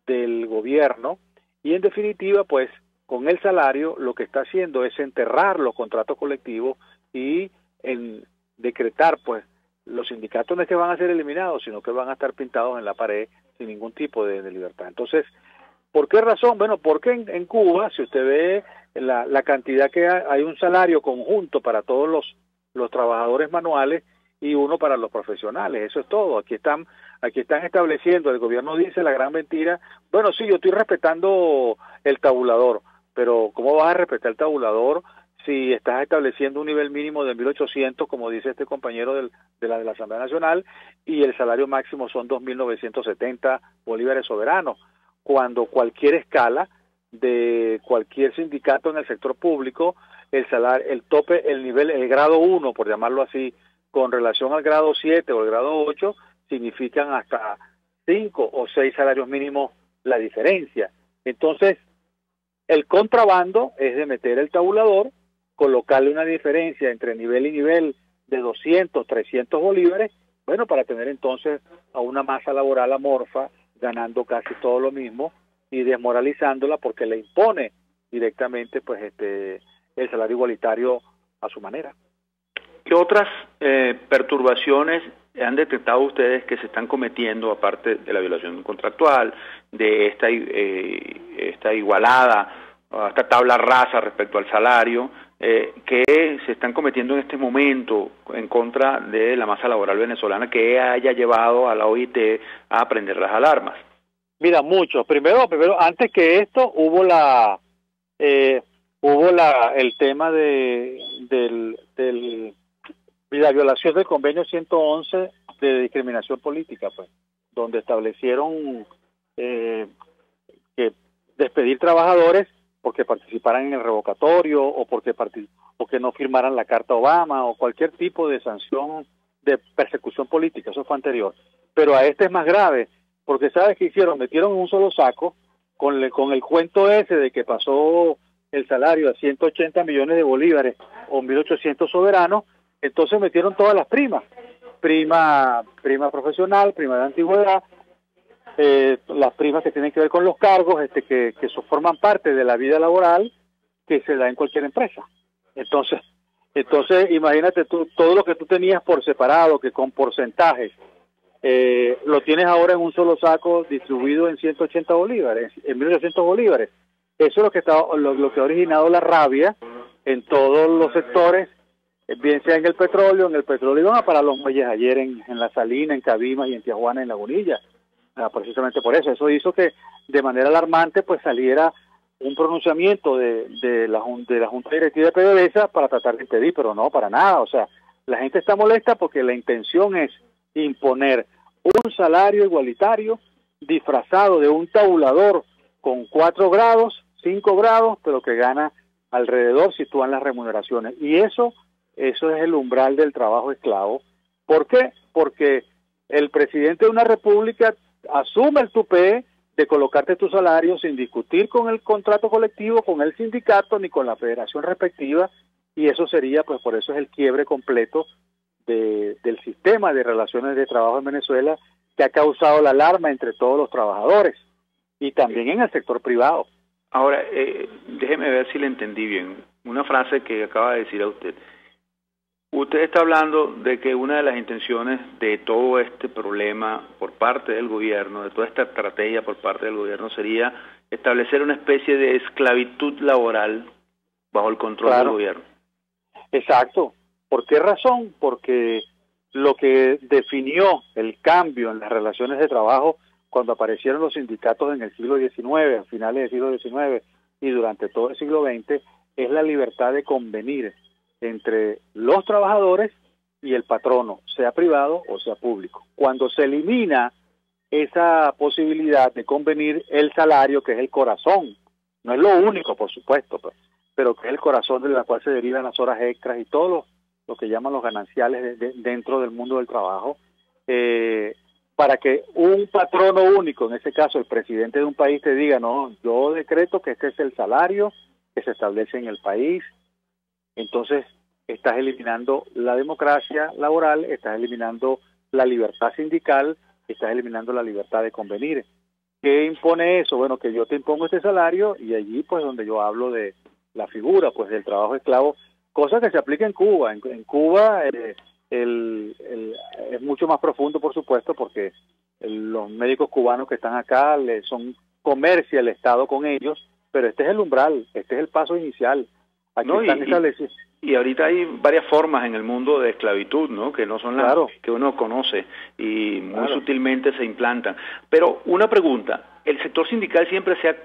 S7: del gobierno, y en definitiva pues con el salario lo que está haciendo es enterrar los contratos colectivos y en decretar pues los sindicatos no es que van a ser eliminados, sino que van a estar pintados en la pared sin ningún tipo de libertad. Entonces, ¿por qué razón? Bueno, porque en Cuba, si usted ve la cantidad que hay un salario conjunto para todos los trabajadores manuales y uno para los profesionales, eso es todo. Aquí están estableciendo, el gobierno dice la gran mentira, bueno, sí, yo estoy respetando el tabulador, pero ¿cómo vas a respetar el tabulador si estás estableciendo un nivel mínimo de 1.800, como dice este compañero de la Asamblea Nacional, y el salario máximo son 2.970 bolívares soberanos, cuando cualquier escala de cualquier sindicato en el sector público, el salario, el tope, el nivel, el grado 1, por llamarlo así, con relación al grado 7 o el grado 8, significan hasta 5 o 6 salarios mínimos la diferencia. Entonces, el contrabando es de meter el tabulador, colocarle una diferencia entre nivel y nivel de 200, 300 bolívares, bueno, para tener entonces a una masa laboral amorfa, ganando casi todo lo mismo y desmoralizándola porque le impone directamente pues el salario igualitario a su manera.
S3: ¿Qué otras perturbaciones han detectado ustedes que se están cometiendo, aparte de la violación contractual, de esta igualada, esta tabla rasa respecto al salario, que se están cometiendo en este momento en contra de la masa laboral venezolana, que haya llevado a la OIT a prender las alarmas?
S7: Mira, muchos. Primero, antes que esto, hubo el tema de la violación del convenio 111 de discriminación política, pues, donde establecieron que despedir trabajadores porque participaran en el revocatorio o porque no firmaran la Carta Obama o cualquier tipo de sanción de persecución política. Eso fue anterior. Pero a este es más grave, porque ¿sabes qué hicieron? Metieron en un solo saco con el cuento ese de que pasó el salario a 180 millones de bolívares o 1.800 soberanos. Entonces metieron todas las primas, prima profesional, prima de antigüedad, las primas que tienen que ver con los cargos, que forman parte de la vida laboral que se da en cualquier empresa. Entonces imagínate tú, todo lo que tú tenías por separado, que con porcentajes, lo tienes ahora en un solo saco distribuido en 180 bolívares, en 1.800 bolívares. Eso es lo que ha originado la rabia en todos los sectores, bien sea en el petróleo iban a parar los muelles ayer en La Salina, en Cabimas y en Tijuana, en Lagunilla, precisamente por eso hizo que de manera alarmante pues saliera un pronunciamiento de la Junta Directiva de PDVSA para tratar de impedir, pero no, para nada. O sea, la gente está molesta porque la intención es imponer un salario igualitario disfrazado de un tabulador con 4 grados, 5 grados, pero que gana alrededor, sitúan las remuneraciones. Y eso es el umbral del trabajo esclavo. ¿Por qué? Porque el presidente de una república asume el tupé de colocarte tu salario sin discutir con el contrato colectivo, con el sindicato, ni con la federación respectiva, y eso sería, pues por eso es el quiebre completo del sistema de relaciones de trabajo en Venezuela, que ha causado la alarma entre todos los trabajadores, y también en el sector privado.
S3: Ahora, déjeme ver si le entendí bien. Una frase que acaba de decir a usted. Usted está hablando de que una de las intenciones de todo este problema por parte del gobierno, de toda esta estrategia por parte del gobierno, sería establecer una especie de esclavitud laboral bajo el control del gobierno.
S7: Exacto. ¿Por qué razón? Porque lo que definió el cambio en las relaciones de trabajo cuando aparecieron los sindicatos en el siglo XIX, a finales del siglo XIX y durante todo el siglo XX, es la libertad de convenir entre los trabajadores y el patrono, sea privado o sea público. Cuando se elimina esa posibilidad de convenir, el salario, que es el corazón, no es lo único, por supuesto, pero que es el corazón de la cual se derivan las horas extras y todo lo que llaman los gananciales dentro del mundo del trabajo, para que un patrono único, en ese caso el presidente de un país, te diga, no, yo decreto que este es el salario que se establece en el país. Entonces estás eliminando la democracia laboral, estás eliminando la libertad sindical, estás eliminando la libertad de convenir. ¿Qué impone eso? Bueno, que yo te impongo este salario, y allí pues donde yo hablo de la figura pues del trabajo esclavo, cosa que se aplica en Cuba. En Cuba es mucho más profundo, por supuesto, porque los médicos cubanos que están acá comercia el Estado con ellos, pero este es el umbral, este es el paso inicial. Aquí
S3: no,
S7: están establecidos.
S3: Y ahorita hay varias formas en el mundo de esclavitud, ¿no? Que no son las que uno conoce y muy sutilmente se implantan. Pero una pregunta, el sector sindical siempre se ha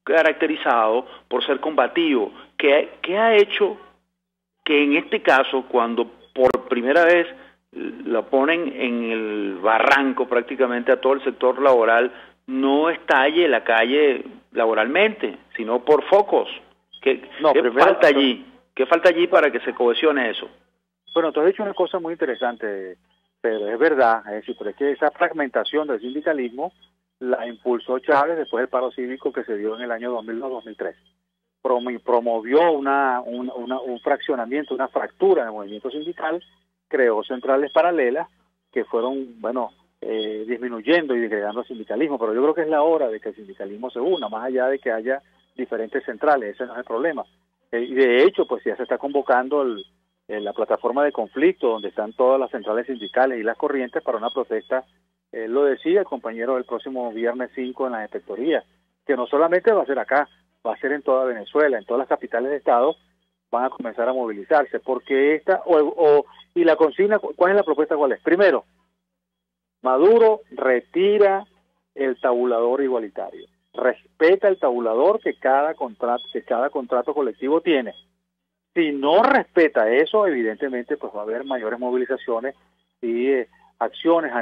S3: caracterizado por ser combativo. ¿Qué ha hecho que en este caso, cuando por primera vez lo ponen en el barranco prácticamente a todo el sector laboral, no estalle la calle laboralmente, sino por focos? ¿Qué falta allí? ¿Qué falta allí para que se cohesione eso?
S7: Bueno, tú has dicho una cosa muy interesante, pero es verdad, es decir, pero es que esa fragmentación del sindicalismo la impulsó Chávez después del paro cívico que se dio en el año 2002-2003. Promovió un fraccionamiento, una fractura en el movimiento sindical, creó centrales paralelas que fueron, disminuyendo y degradando el sindicalismo, pero yo creo que es la hora de que el sindicalismo se una, más allá de que haya diferentes centrales, ese no es el problema. Y de hecho, pues ya se está convocando la plataforma de conflicto, donde están todas las centrales sindicales y las corrientes para una protesta, lo decía el compañero, el próximo viernes 5 en la inspectoría, que no solamente va a ser acá, va a ser en toda Venezuela, en todas las capitales de estado, van a comenzar a movilizarse, porque y la consigna, ¿cuál es la propuesta? ¿Cuál es? Primero, Maduro retira el tabulador igualitario, respeta el tabulador que cada contrato colectivo tiene. Si no respeta eso, evidentemente pues va a haber mayores movilizaciones y acciones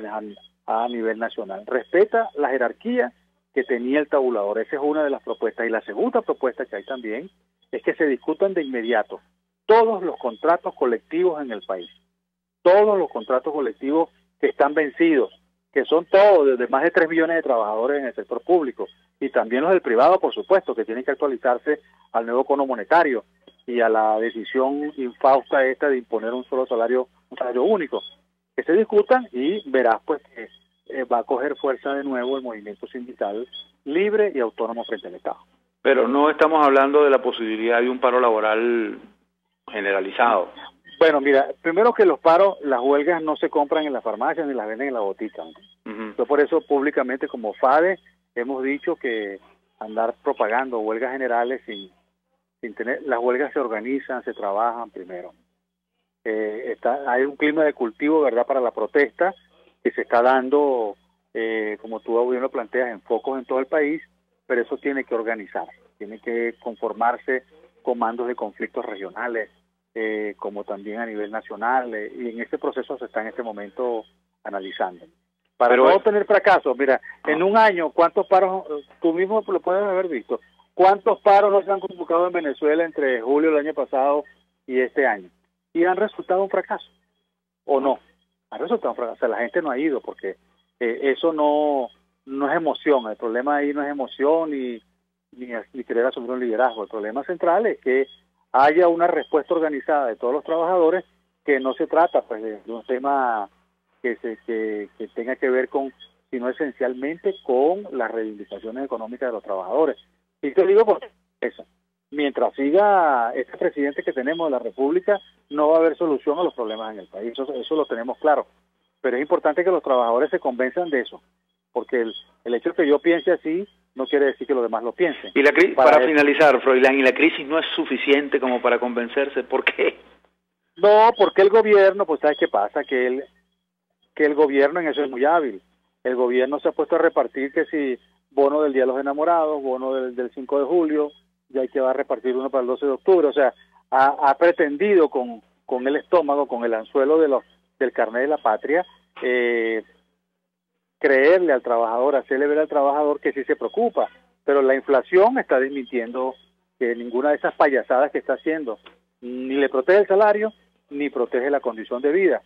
S7: a nivel nacional. Respeta la jerarquía que tenía el tabulador, esa es una de las propuestas. Y la segunda propuesta que hay también es que se discutan de inmediato todos los contratos colectivos en el país, todos los contratos colectivos que están vencidos, que son todos, desde más de 3 millones de trabajadores en el sector público, y también los del privado, por supuesto, que tienen que actualizarse al nuevo cono monetario y a la decisión infausta esta de imponer un salario único. Que se discutan y verás pues que va a coger fuerza de nuevo el movimiento sindical libre y autónomo frente al Estado.
S3: Pero no estamos hablando de la posibilidad de un paro laboral generalizado.
S7: Bueno, mira, primero que los paros, las huelgas no se compran en las farmacias ni las venden en la botica. Yo por eso públicamente como FADE hemos dicho que andar propagando huelgas generales sin tener, las huelgas se organizan, se trabajan primero. Hay un clima de cultivo, ¿verdad?, para la protesta que se está dando, como tú bien lo planteas, en focos en todo el país, pero eso tiene que organizarse, tiene que conformarse comandos de conflictos regionales, como también a nivel nacional, y en este proceso se está en este momento analizando. Para no tener fracaso, mira, en un año, ¿cuántos paros, tú mismo lo puedes haber visto, cuántos paros no se han convocado en Venezuela entre julio del año pasado y este año? Y han resultado un fracaso, ¿o no? Han resultado un fracaso, o sea, la gente no ha ido, porque eso no es emoción, el problema ahí no es emoción ni querer asumir un liderazgo, el problema central es que haya una respuesta organizada de todos los trabajadores, que no se trata pues de un tema que tenga que ver con, sino esencialmente con las reivindicaciones económicas de los trabajadores. Y te digo por eso, mientras siga este presidente que tenemos de la República, no va a haber solución a los problemas en el país, eso lo tenemos claro, pero es importante que los trabajadores se convenzan de eso, porque el hecho de que yo piense así no quiere decir que los demás lo piensen.
S3: Y para finalizar, Froilán, ¿y la crisis no es suficiente como para convencerse? ¿Por qué?
S7: No, porque el gobierno, pues ¿sabes qué pasa? Que el gobierno en eso es muy hábil. El gobierno se ha puesto a repartir que si bono del Día de los Enamorados, bono del 5 de julio, ya hay que va a repartir uno para el 12 de octubre, o sea, ha pretendido con el estómago, con el anzuelo del carnet de la patria, creerle al trabajador, hacerle ver al trabajador que sí se preocupa, pero la inflación está desmintiendo que ninguna de esas payasadas que está haciendo ni le protege el salario ni protege la condición de vida,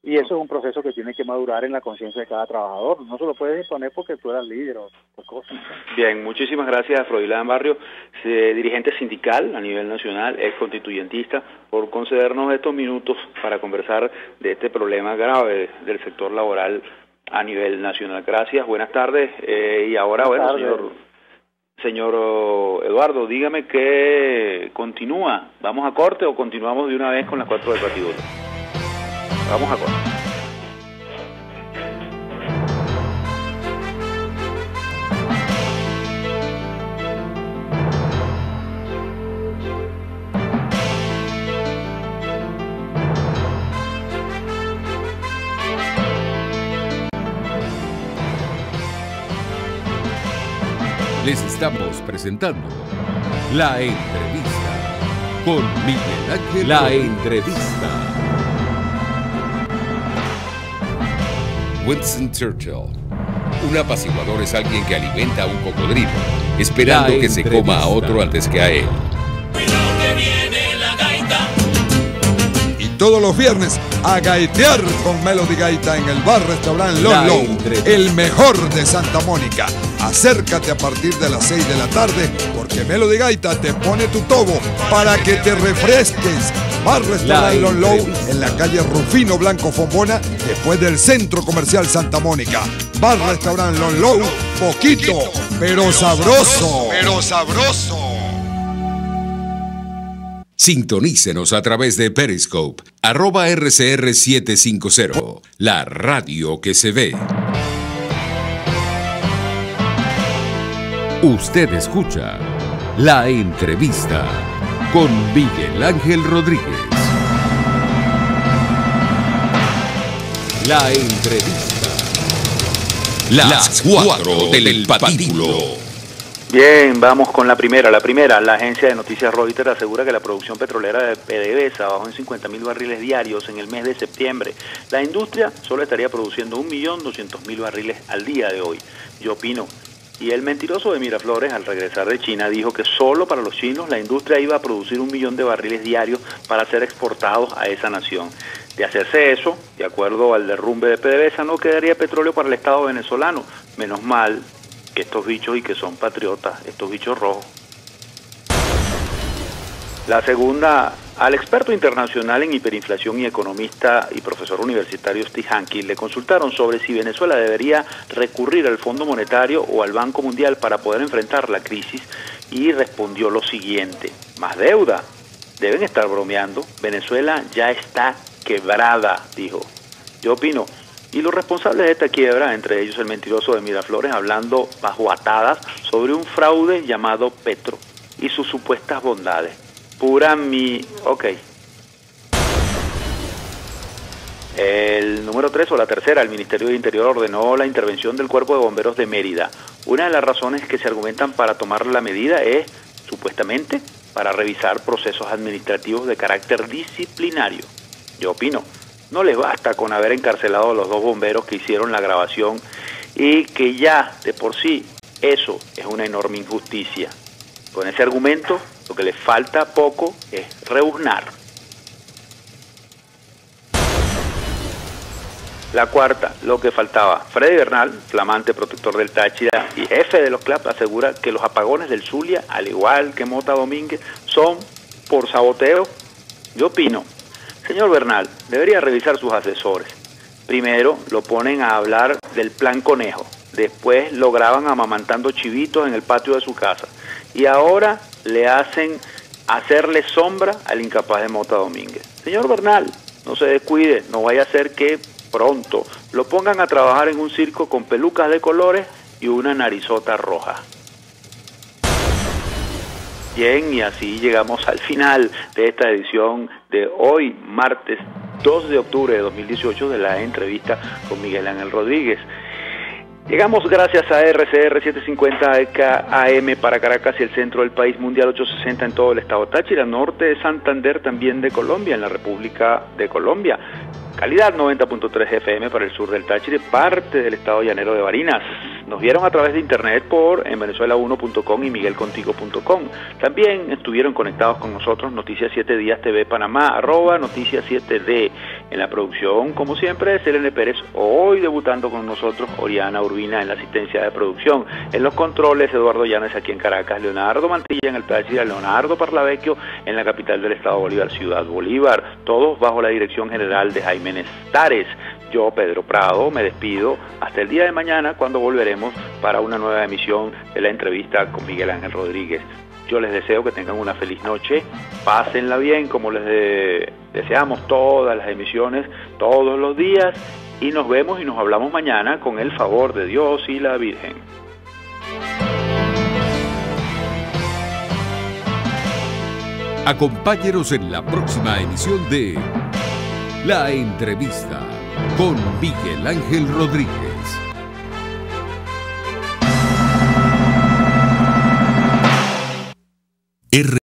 S7: y eso es un proceso que tiene que madurar en la conciencia de cada trabajador, no se lo puedes imponer porque tú eras líder o cosas.
S3: Bien, muchísimas gracias, Froilán Barrio, dirigente sindical a nivel nacional, ex constituyentista, por concedernos estos minutos para conversar de este problema grave del sector laboral a nivel nacional. Gracias, buenas tardes. Y ahora,
S7: buenas
S3: bueno,
S7: tardes.
S3: señor Eduardo, dígame que continúa. ¿Vamos a corte o continuamos de una vez con las 4 del partidura? Vamos a corte.
S2: Les estamos presentando La Entrevista con Miguel Ángel. La Entrevista. Winston Churchill. Un apaciguador es alguien que alimenta a un cocodrilo, esperando que se coma a otro antes que a él.
S8: Todos los viernes a gaitear con Melody Gaita en el bar-restaurant Lolo, el mejor de Santa Mónica. Acércate a partir de las 6 de la tarde porque Melody Gaita te pone tu tobo para que te refresques. Bar-restaurant Lolo en la calle Rufino Blanco Fombona, después del Centro Comercial Santa Mónica. Bar-restaurant Lolo, poquito, pero sabroso.
S2: Sintonícenos a través de Periscope, @RCR750, la radio que se ve. Usted escucha La Entrevista con Miguel Ángel Rodríguez. La Entrevista. Las 4 del patíbulo.
S3: Bien, vamos con la primera. La agencia de noticias Reuters asegura que la producción petrolera de PDVSA bajó en 50.000 barriles diarios en el mes de septiembre. La industria solo estaría produciendo 1.200.000 barriles al día de hoy. Yo opino. Y el mentiroso de Miraflores, al regresar de China, dijo que solo para los chinos la industria iba a producir 1 millón de barriles diarios para ser exportados a esa nación. De hacerse eso, de acuerdo al derrumbe de PDVSA, no quedaría petróleo para el Estado venezolano. Menos mal que estos bichos y que son patriotas, estos bichos rojos. La segunda, al experto internacional en hiperinflación y economista y profesor universitario Steve Hanke le consultaron sobre si Venezuela debería recurrir al Fondo Monetario o al Banco Mundial para poder enfrentar la crisis y respondió lo siguiente: más deuda, deben estar bromeando, Venezuela ya está quebrada, dijo. Yo opino. Y los responsables de esta quiebra, entre ellos el mentiroso de Miraflores, hablando bajo atadas sobre un fraude llamado Petro y sus supuestas bondades. Ok. El número 3 o la tercera, el Ministerio de Interior ordenó la intervención del Cuerpo de Bomberos de Mérida. Una de las razones que se argumentan para tomar la medida es, supuestamente, para revisar procesos administrativos de carácter disciplinario. Yo opino, no les basta con haber encarcelado a los 2 bomberos que hicieron la grabación y que ya de por sí eso es una enorme injusticia. Con ese argumento, lo que les falta poco es rebuznar. La cuarta, lo que faltaba. Freddy Bernal, flamante protector del Táchira y jefe de los CLAP, asegura que los apagones del Zulia, al igual que Mota Domínguez, son por saboteo. Yo opino, señor Bernal, debería revisar sus asesores. Primero lo ponen a hablar del plan Conejo, después lo graban amamantando chivitos en el patio de su casa y ahora le hacen hacerle sombra al incapaz de Mota Domínguez. Señor Bernal, no se descuide, no vaya a ser que pronto lo pongan a trabajar en un circo con pelucas de colores y una narizota roja. Bien, y así llegamos al final de esta edición de hoy, martes 2 de octubre de 2018, de la entrevista con Miguel Ángel Rodríguez. Llegamos gracias a RCR 750 AM para Caracas y el centro del país, Mundial 860 en todo el estado Táchira, norte de Santander, también de Colombia, en la República de Colombia. Calidad 90.3 FM para el sur del Táchira, parte del estado llanero de Barinas. Nos vieron a través de internet en venezuela1.com y miguelcontigo.com. También estuvieron conectados con nosotros Noticias 7 Días TV Panamá, @Noticias 7D. En la producción, como siempre, Selene Pérez, hoy debutando con nosotros Oriana Urbina en la asistencia de producción. En los controles, Eduardo Llanes aquí en Caracas, Leonardo Mantilla en el Táchira, Leonardo Parlavecchio en la capital del estado Bolívar, Ciudad Bolívar, todos bajo la dirección general de Jaime Nestares. Yo, Pedro Prado, me despido hasta el día de mañana, cuando volveremos para una nueva emisión de la entrevista con Miguel Ángel Rodríguez. Yo les deseo que tengan una feliz noche, pásenla bien como les deseamos todas las emisiones, todos los días, y nos vemos y nos hablamos mañana con el favor de Dios y la Virgen.
S2: Acompáñenos en la próxima emisión de La Entrevista con Miguel Ángel Rodríguez.